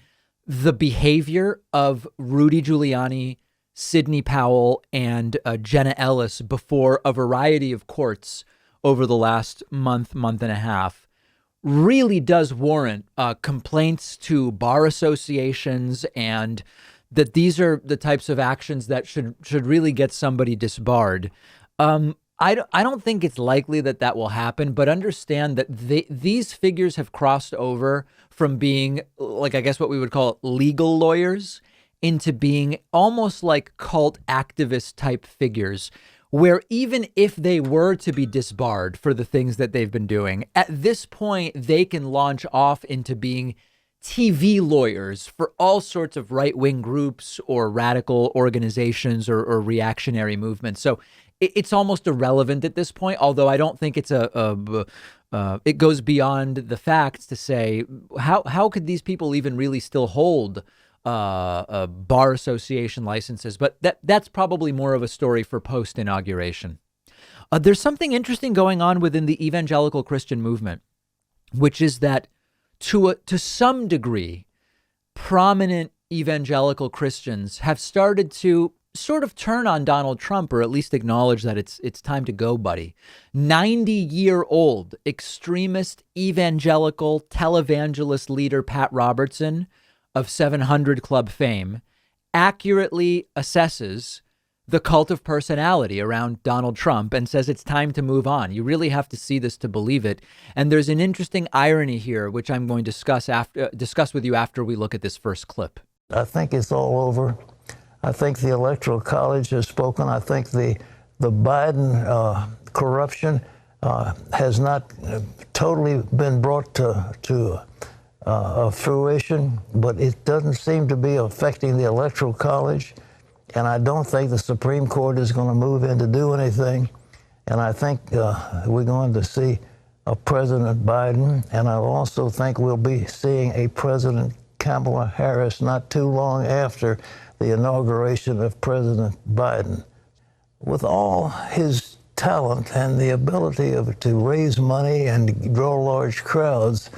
the behavior of Rudy Giuliani, Sidney Powell, and Jenna Ellis before a variety of courts over the last month and a half really does warrant complaints to bar associations, and that these are the types of actions that should really get somebody disbarred. I don't think it's likely that will happen, but understand that these figures have crossed over from being, like, I guess what we would call legal lawyers into being almost like cult activist type figures, where even if they were to be disbarred for the things that they've been doing, at this point, they can launch off into being TV lawyers for all sorts of right-wing groups or radical organizations or reactionary movements. So it's almost irrelevant at this point, although I don't think it's it goes beyond the facts to say, how could these people even really still hold bar association licenses? But that's probably more of a story for post-inauguration. There's something interesting going on within the evangelical Christian movement, which is that to some degree, prominent evangelical Christians have started to sort of turn on Donald Trump, or at least acknowledge that it's time to go, buddy. 90-year-old extremist evangelical televangelist leader Pat Robertson of 700 Club fame accurately assesses the cult of personality around Donald Trump and says it's time to move on. You really have to see this to believe it. And there's an interesting irony here, which I'm going to discuss with you after we look at this first clip. I think it's all over. I think the Electoral College has spoken. I think the Biden corruption has not totally been brought to fruition, but it doesn't seem to be affecting the Electoral College. And I don't think the Supreme Court is going to move in to do anything. And I think we're going to see President Biden, and I also think we'll be seeing a President Kamala Harris not too long after the inauguration of President Biden. With all his talent and the ability to raise money and draw large crowds,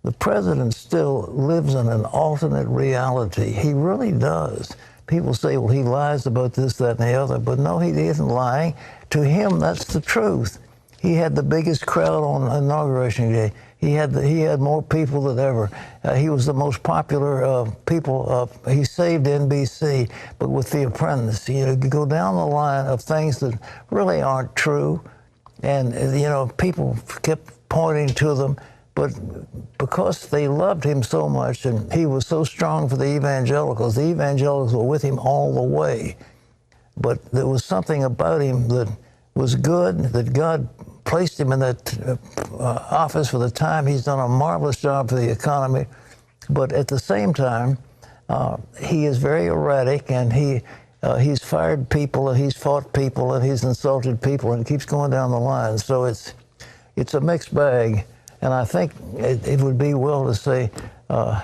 the president still lives in an alternate reality. He really does. People say, well, he lies about this, that, and the other. But no, he isn't lying. To him, that's the truth. He had the biggest crowd on Inauguration Day. He had more people than ever. He was the most popular people. He saved NBC, but with The Apprentice, you go down the line of things that really aren't true. And, people kept pointing to them. But because they loved him so much and he was so strong for the Evangelicals were with him all the way. But there was something about him that was good, that God placed him in that office for the time. He's done a marvelous job for the economy. But at the same time, he is very erratic, and he's fired people, and he's fought people, and he's insulted people, and it keeps going down the line. So it's a mixed bag. And I think it would be well to say,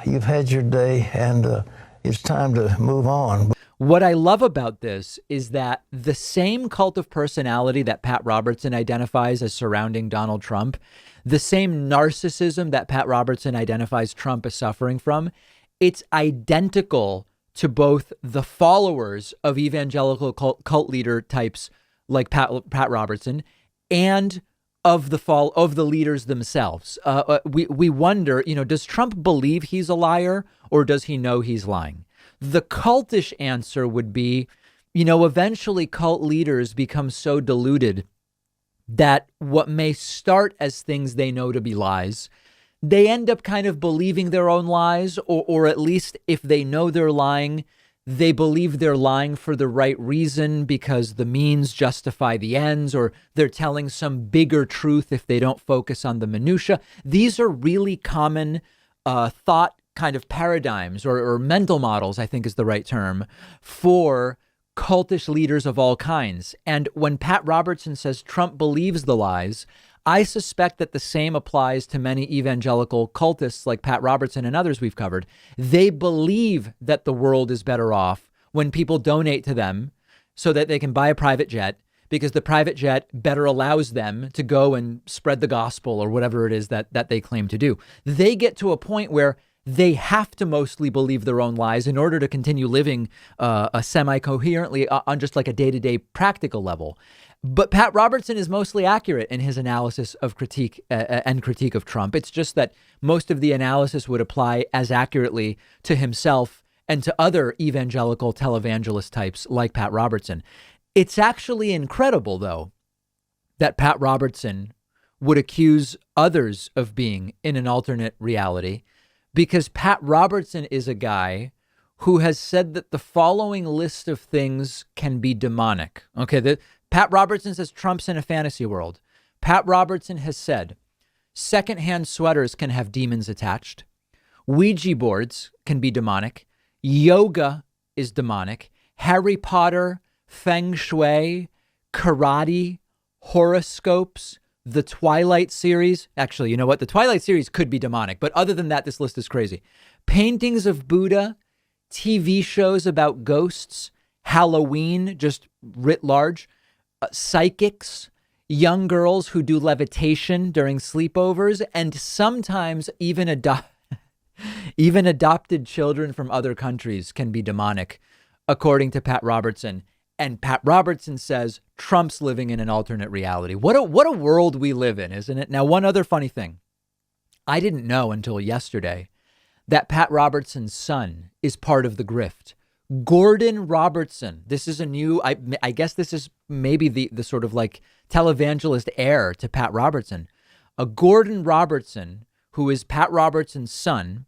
you've had your day, and it's time to move on. What I love about this is that the same cult of personality that Pat Robertson identifies as surrounding Donald Trump, the same narcissism that Pat Robertson identifies Trump as suffering from, it's identical to both the followers of evangelical cult leader types like Pat Robertson and of the leaders themselves. We wonder, does Trump believe he's a liar, or does he know he's lying? The cultish answer would be, eventually cult leaders become so deluded that what may start as things they know to be lies, they end up kind of believing their own lies, or at least if they know they're lying, they believe they're lying for the right reason because the means justify the ends, or they're telling some bigger truth if they don't focus on the minutia. These are really common thought kind of paradigms or mental models, I think is the right term, for cultish leaders of all kinds. And when Pat Robertson says Trump believes the lies, I suspect that the same applies to many evangelical cultists like Pat Robertson and others we've covered. They believe that the world is better off when people donate to them so that they can buy a private jet, because the private jet better allows them to go and spread the gospel or whatever it is that they claim to do. They get to a point where they have to mostly believe their own lies in order to continue living semi-coherently on just like a day-to-day practical level. But Pat Robertson is mostly accurate in his analysis of critique of Trump. It's just that most of the analysis would apply as accurately to himself and to other evangelical televangelist types like Pat Robertson. It's actually incredible, though, that Pat Robertson would accuse others of being in an alternate reality, because Pat Robertson is a guy who has said that the following list of things can be demonic. Okay, Pat Robertson says Trump's in a fantasy world. Pat Robertson has said secondhand sweaters can have demons attached. Ouija boards can be demonic. Yoga is demonic. Harry Potter, Feng Shui, karate, horoscopes, the Twilight series. Actually, you know what? The Twilight series could be demonic, but other than that, this list is crazy. Paintings of Buddha, TV shows about ghosts, Halloween, just writ large, psychics, young girls who do levitation during sleepovers, and sometimes even adopted children from other countries can be demonic, according to Pat Robertson. And Pat Robertson says Trump's living in an alternate reality. What a world we live in, isn't it? Now, one other funny thing. I didn't know until yesterday that Pat Robertson's son is part of the grift. Gordon Robertson. This is a new, I guess this is maybe the sort of like televangelist heir to Pat Robertson. Gordon Robertson, who is Pat Robertson's son,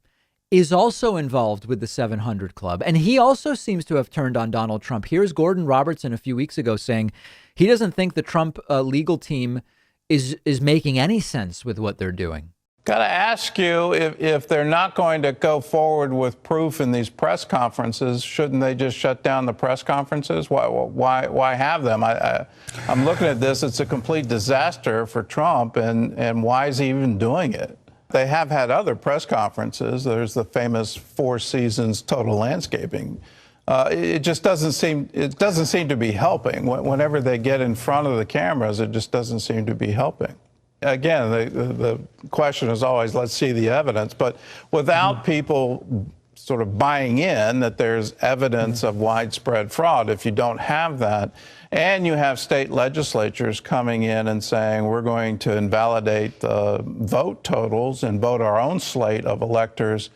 is also involved with the 700 Club. And he also seems to have turned on Donald Trump. Here's Gordon Robertson a few weeks ago saying he doesn't think the Trump legal team is making any sense with what they're doing. Got to ask you, if they're not going to go forward with proof in these press conferences, shouldn't they just shut down the press conferences? Why have them? I'm looking at this. It's a complete disaster for Trump, and why is he even doing it? They have had other press conferences. There's the famous Four Seasons Total Landscaping. It just doesn't seem to be helping. Whenever they get in front of the cameras, it just doesn't seem to be helping. Again, the question is always, let's see the evidence. But without people sort of buying in that there's evidence of widespread fraud, if you don't have that, and you have state legislatures coming in and saying, we're going to invalidate the vote totals and vote our own slate of electors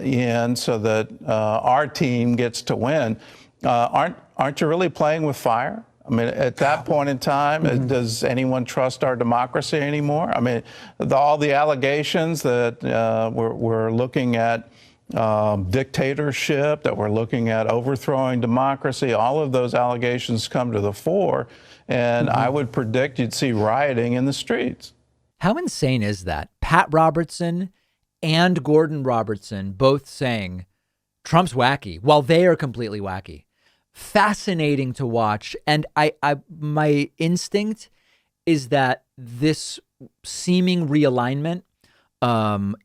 in so that our team gets to win, aren't you really playing with fire? I mean, at that point in time, does anyone trust our democracy anymore? I mean, all the allegations that we're looking at dictatorship, that we're looking at overthrowing democracy, all of those allegations come to the fore, and I would predict you'd see rioting in the streets. How insane is that? Pat Robertson and Gordon Robertson both saying Trump's wacky, while they are completely wacky. Fascinating to watch. And my instinct is that this seeming realignment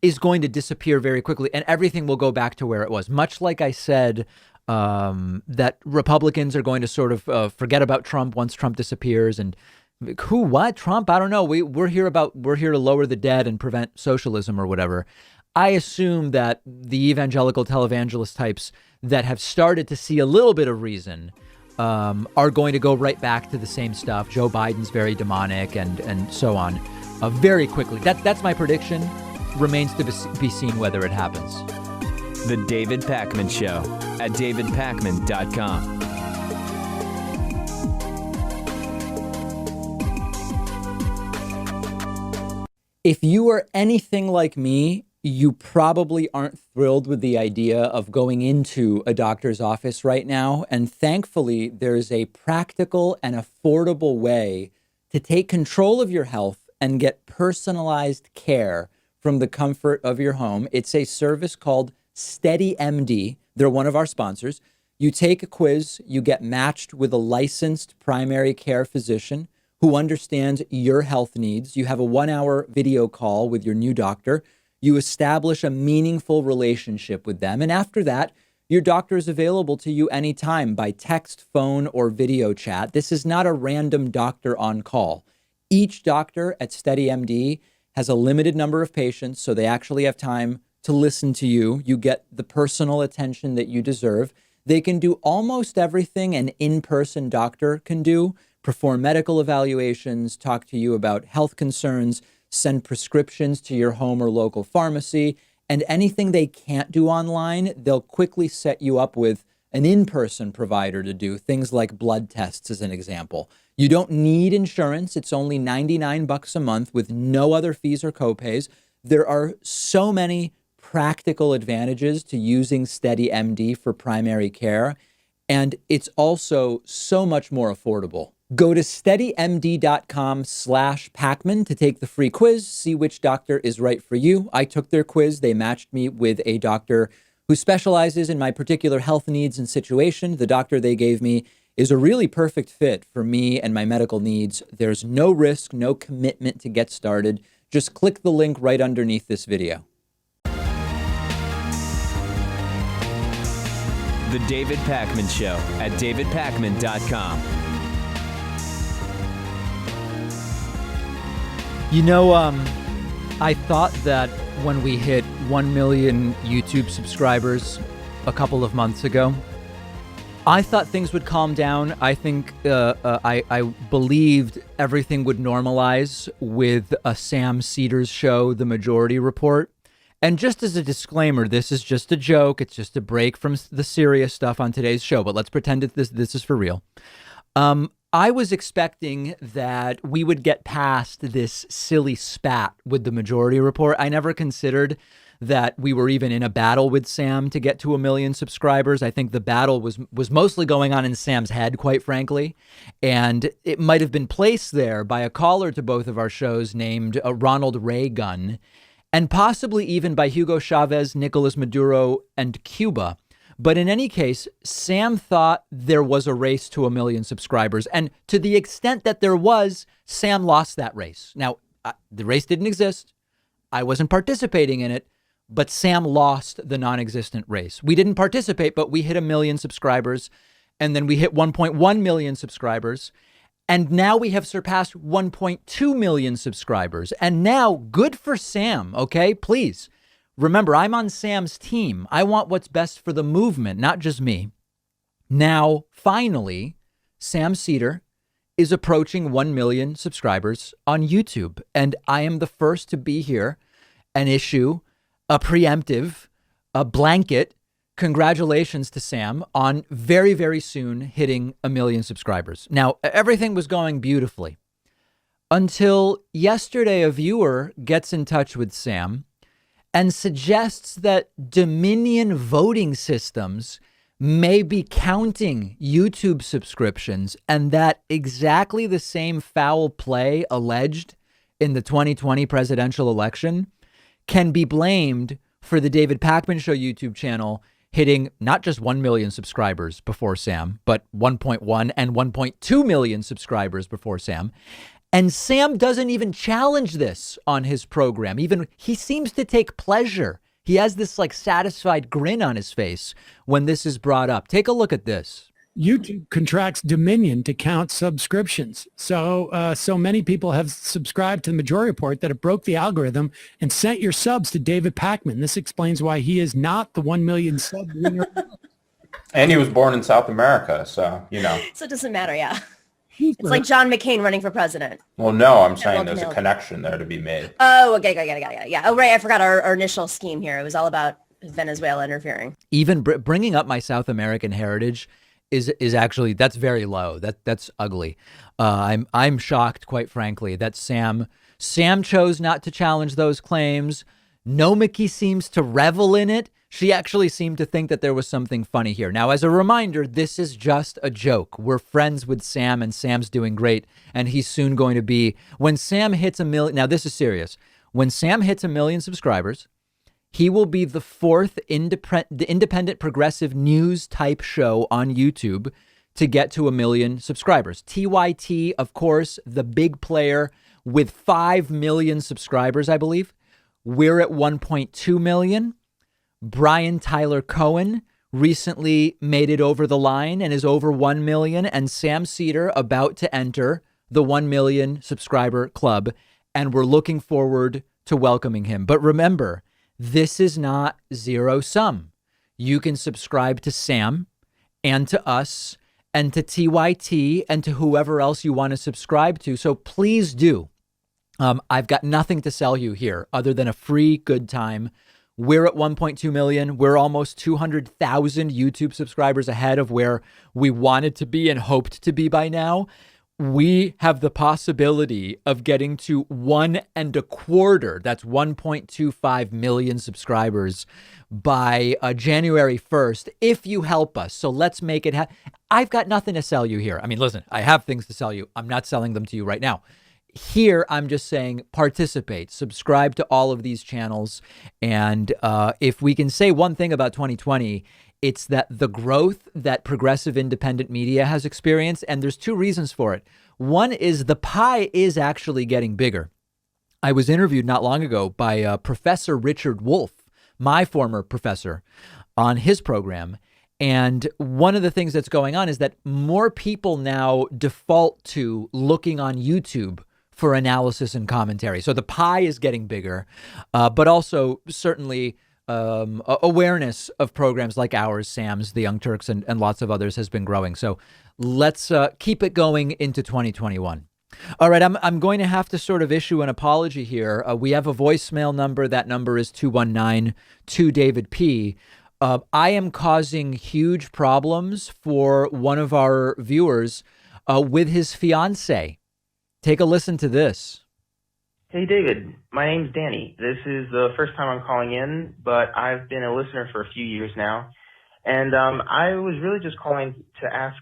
is going to disappear very quickly, and everything will go back to where it was. Much like I said, that Republicans are going to sort of forget about Trump once Trump disappears. And what Trump? I don't know. We're here to lower the debt and prevent socialism or whatever. I assume that the evangelical televangelist types that have started to see a little bit of reason are going to go right back to the same stuff. Joe Biden's very demonic and so on very quickly. That's my prediction. Remains to be seen whether it happens. The David Pakman Show at davidpakman.com. If you are anything like me, you probably aren't thrilled with the idea of going into a doctor's office right now. And thankfully, there's a practical and affordable way to take control of your health and get personalized care from the comfort of your home. It's a service called SteadyMD. They're one of our sponsors. You take a quiz, you get matched with a licensed primary care physician who understands your health needs. You have a 1-hour video call with your new doctor. You establish a meaningful relationship with them. And after that, your doctor is available to you anytime by text, phone, or video chat. This is not a random doctor on call. Each doctor at SteadyMD has a limited number of patients, so they actually have time to listen to you. You get the personal attention that you deserve. They can do almost everything an in-person doctor can do: perform medical evaluations, talk to you about health concerns, send prescriptions to your home or local pharmacy, and anything they can't do online, they'll quickly set you up with an in-person provider to do, things like blood tests, as an example. You don't need insurance. It's only $99 a month with no other fees or copays. There are so many practical advantages to using SteadyMD for primary care, and it's also so much more affordable. Go to steadymd.com/Pakman to take the free quiz, see which doctor is right for you. I took their quiz. They matched me with a doctor who specializes in my particular health needs and situation. The doctor they gave me is a really perfect fit for me and my medical needs. There's no risk, no commitment to get started. Just click the link right underneath this video. The David Pakman Show at davidpakman.com. You know, I thought that when we hit 1 million YouTube subscribers a couple of months ago, I thought things would calm down. I think I believed everything would normalize with a Sam Cedars show, The Majority Report. And just as a disclaimer, this is just a joke. It's just a break from the serious stuff on today's show. But let's pretend that this is for real. I was expecting that we would get past this silly spat with The Majority Report. I never considered that we were even in a battle with Sam to get to 1 million subscribers. I think the battle was mostly going on in Sam's head, quite frankly. And it might have been placed there by a caller to both of our shows named Ronald Reagan, and possibly even by Hugo Chavez, Nicolas Maduro, and Cuba. But in any case, Sam thought there was a race to 1 million subscribers. And to the extent that there was, Sam lost that race. Now, the race didn't exist. I wasn't participating in it, but Sam lost the non-existent race. We didn't participate, but we hit 1 million subscribers. And then we hit 1.1 million subscribers. And now we have surpassed 1.2 million subscribers. And now, good for Sam, okay? Please. Remember, I'm on Sam's team. I want what's best for the movement, not just me. Now, finally, Sam Seder is approaching 1 million subscribers on YouTube. And I am the first to be here and issue a preemptive, a blanket congratulations to Sam on very, very soon hitting 1 million subscribers. Now, everything was going beautifully until yesterday a viewer gets in touch with Sam and suggests that Dominion voting systems may be counting YouTube subscriptions, and that exactly the same foul play alleged in the 2020 presidential election can be blamed for the David Pakman Show YouTube channel hitting not just 1 million subscribers before Sam, but 1.1 and 1.2 million subscribers before Sam. And Sam doesn't even challenge this on his program. Even he seems to take pleasure. He has this like satisfied grin on his face when this is brought up. Take a look at this. YouTube contracts Dominion to count subscriptions. So many people have subscribed to the Majority Report that it broke the algorithm and sent your subs to David Pakman. This explains why he is not the 1 million sub winner. And he was born in South America, so, you know. So it doesn't matter, yeah. It's like John McCain running for president. Well, no, I'm saying there's a connection there to be made. Oh, okay, got it. Yeah. Oh, right. I forgot our initial scheme here. It was all about Venezuela interfering. Even bringing up my South American heritage is actually, that's very low. That's ugly. I'm shocked, quite frankly, that Sam chose not to challenge those claims. Nomiki seems to revel in it. She actually seemed to think that there was something funny here. Now, as a reminder, this is just a joke. We're friends with Sam, and Sam's doing great, and he's soon going to be, when Sam hits 1 million, now this is serious. When Sam hits 1 million subscribers, he will be the fourth independent progressive news type show on YouTube to get to 1 million subscribers. TYT, of course, the big player with 5 million subscribers, I believe. We're at 1.2 million. Brian Tyler Cohen recently made it over the line and is over 1 million. And Sam Seder about to enter the 1 million subscriber club. And we're looking forward to welcoming him. But remember, this is not zero sum. You can subscribe to Sam and to us and to TYT and to whoever else you want to subscribe to. So please do. I've got nothing to sell you here other than a free good time. We're at 1.2 million. We're almost 200,000 YouTube subscribers ahead of where we wanted to be and hoped to be by now. We have the possibility of getting to 1.25. That's 1.25 million subscribers by January 1st, if you help us. So let's make it happen. I've got nothing to sell you here. I mean, listen, I have things to sell you. I'm not selling them to you right now. Here, I'm just saying participate, subscribe to all of these channels. And if we can say one thing about 2020, it's that the growth that progressive independent media has experienced, and there's two reasons for it. One is the pie is actually getting bigger. I was interviewed not long ago by Professor Richard Wolff, my former professor, on his program. And one of the things that's going on is that more people now default to looking on YouTube for analysis and commentary. So the pie is getting bigger, but also certainly awareness of programs like ours, Sam's, The Young Turks, and lots of others has been growing. So let's keep it going into 2021. All right, I'm going to have to sort of issue an apology here. We have a voicemail number. That number is 219-2-DAVID-P. I am causing huge problems for one of our viewers with his fiance. Take a listen to this. Hey, David. My name's Danny. This is the first time I'm calling in, but I've been a listener for a few years now. And I was really just calling to ask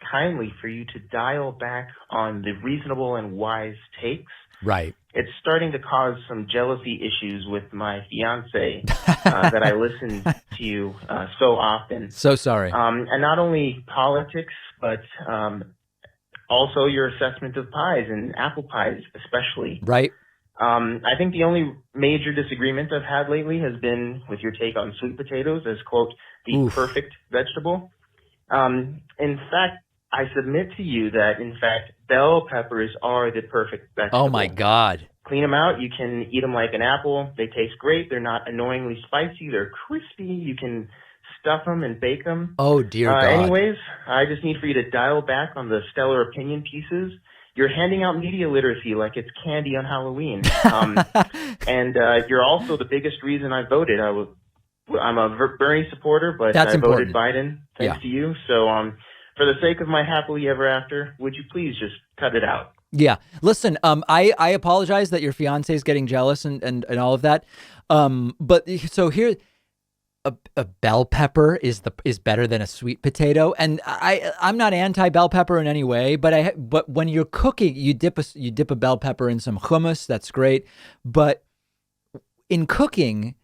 kindly for you to dial back on the reasonable and wise takes. Right. It's starting to cause some jealousy issues with my fiance that I listen to you so often. So sorry. And not only politics, but also your assessment of pies and apple pies especially. Right. I think the only major disagreement I've had lately has been with your take on sweet potatoes as, quote, the perfect vegetable. In fact, I submit to you that, in fact, bell peppers are the perfect vegetable. Oh, my God. Clean them out. You can eat them like an apple. They taste great. They're not annoyingly spicy. They're crispy. You can stuff them and bake them. Oh, dear God. Anyways, I just need for you to dial back on the stellar opinion pieces. You're handing out media literacy like it's candy on Halloween. And you're also the biggest reason I voted. I'm a Bernie supporter, but That's I voted important. Biden thanks to you. So for the sake of my happily ever after, would you please just cut it out? Yeah. Listen, I apologize that your fiance is getting jealous and all of that. But so here, a bell pepper is better than a sweet potato, and I'm not anti bell pepper in any way, but when you're cooking, you dip a bell pepper in some hummus. That's great, but in cooking,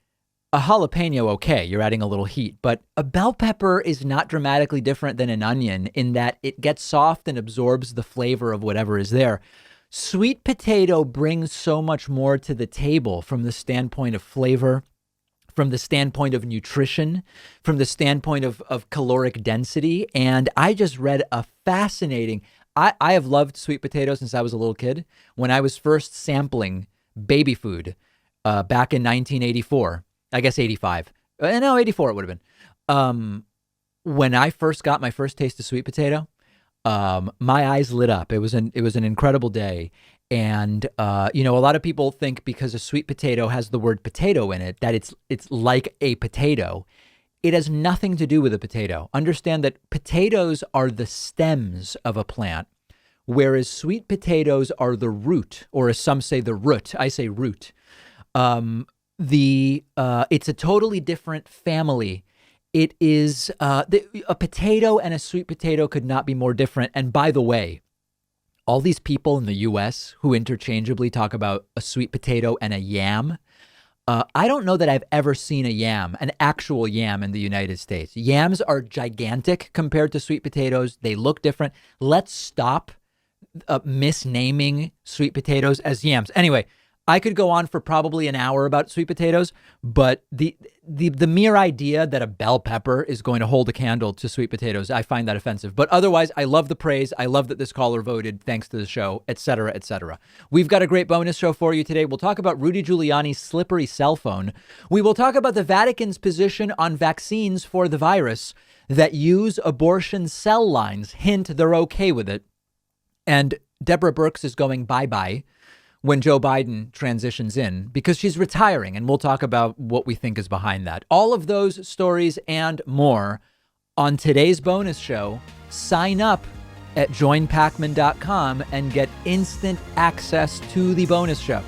a jalapeno, okay, you're adding a little heat, but a bell pepper is not dramatically different than an onion in that it gets soft and absorbs the flavor of whatever is there. Sweet potato brings so much more to the table from the standpoint of flavor, from the standpoint of nutrition, from the standpoint of caloric density. And I just read a fascinating, I have loved sweet potatoes since I was a little kid. When I was first sampling baby food back in 1984, I guess 85. No, 84 it would have been. When I first got my first taste of sweet potato, my eyes lit up. It was an incredible day. And, a lot of people think because a sweet potato has the word potato in it, that it's like a potato. It has nothing to do with a potato. Understand that potatoes are the stems of a plant, whereas sweet potatoes are the root, or as some say, the root. I say root. It's a totally different family. It is a potato and a sweet potato could not be more different. And by the way, all these people in the U.S. who interchangeably talk about a sweet potato and a yam, I don't know that I've ever seen a yam, an actual yam in the United States. Yams are gigantic compared to sweet potatoes. They look different. Let's stop misnaming sweet potatoes as yams. Anyway, I could go on for probably an hour about sweet potatoes, but the mere idea that a bell pepper is going to hold a candle to sweet potatoes, I find that offensive. But otherwise, I love the praise. I love that this caller voted thanks to the show, et cetera, et cetera. We've got a great bonus show for you today. We'll talk about Rudy Giuliani's slippery cell phone. We will talk about the Vatican's position on vaccines for the virus that use abortion cell lines. Hint, they're okay with it. And Deborah Birx is going bye-bye when Joe Biden transitions in because she's retiring, and we'll talk about what we think is behind that. All of those stories and more on today's bonus show. Sign up at joinpakman.com and get instant access to the bonus show.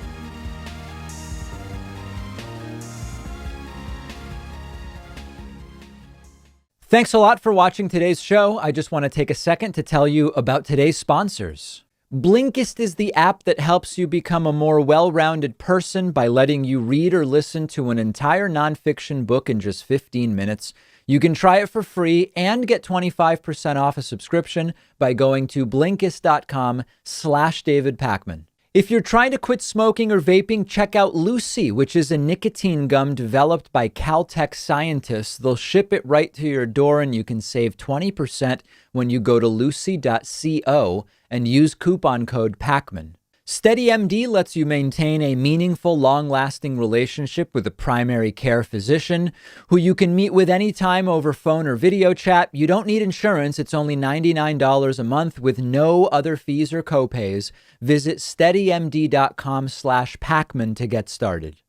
Thanks a lot for watching today's show. I just want to take a second to tell you about today's sponsors. Blinkist is the app that helps you become a more well-rounded person by letting you read or listen to an entire nonfiction book in just 15 minutes. You can try it for free and get 25% off a subscription by going to Blinkist.com/David Pakman. If you're trying to quit smoking or vaping, check out Lucy, which is a nicotine gum developed by Caltech scientists. They'll ship it right to your door, and you can save 20% when you go to lucy.co and use coupon code Pakman. SteadyMD lets you maintain a meaningful, long-lasting relationship with a primary care physician who you can meet with anytime over phone or video chat. You don't need insurance. It's only $99 a month with no other fees or copays. Visit steadymd.com/Pakman to get started.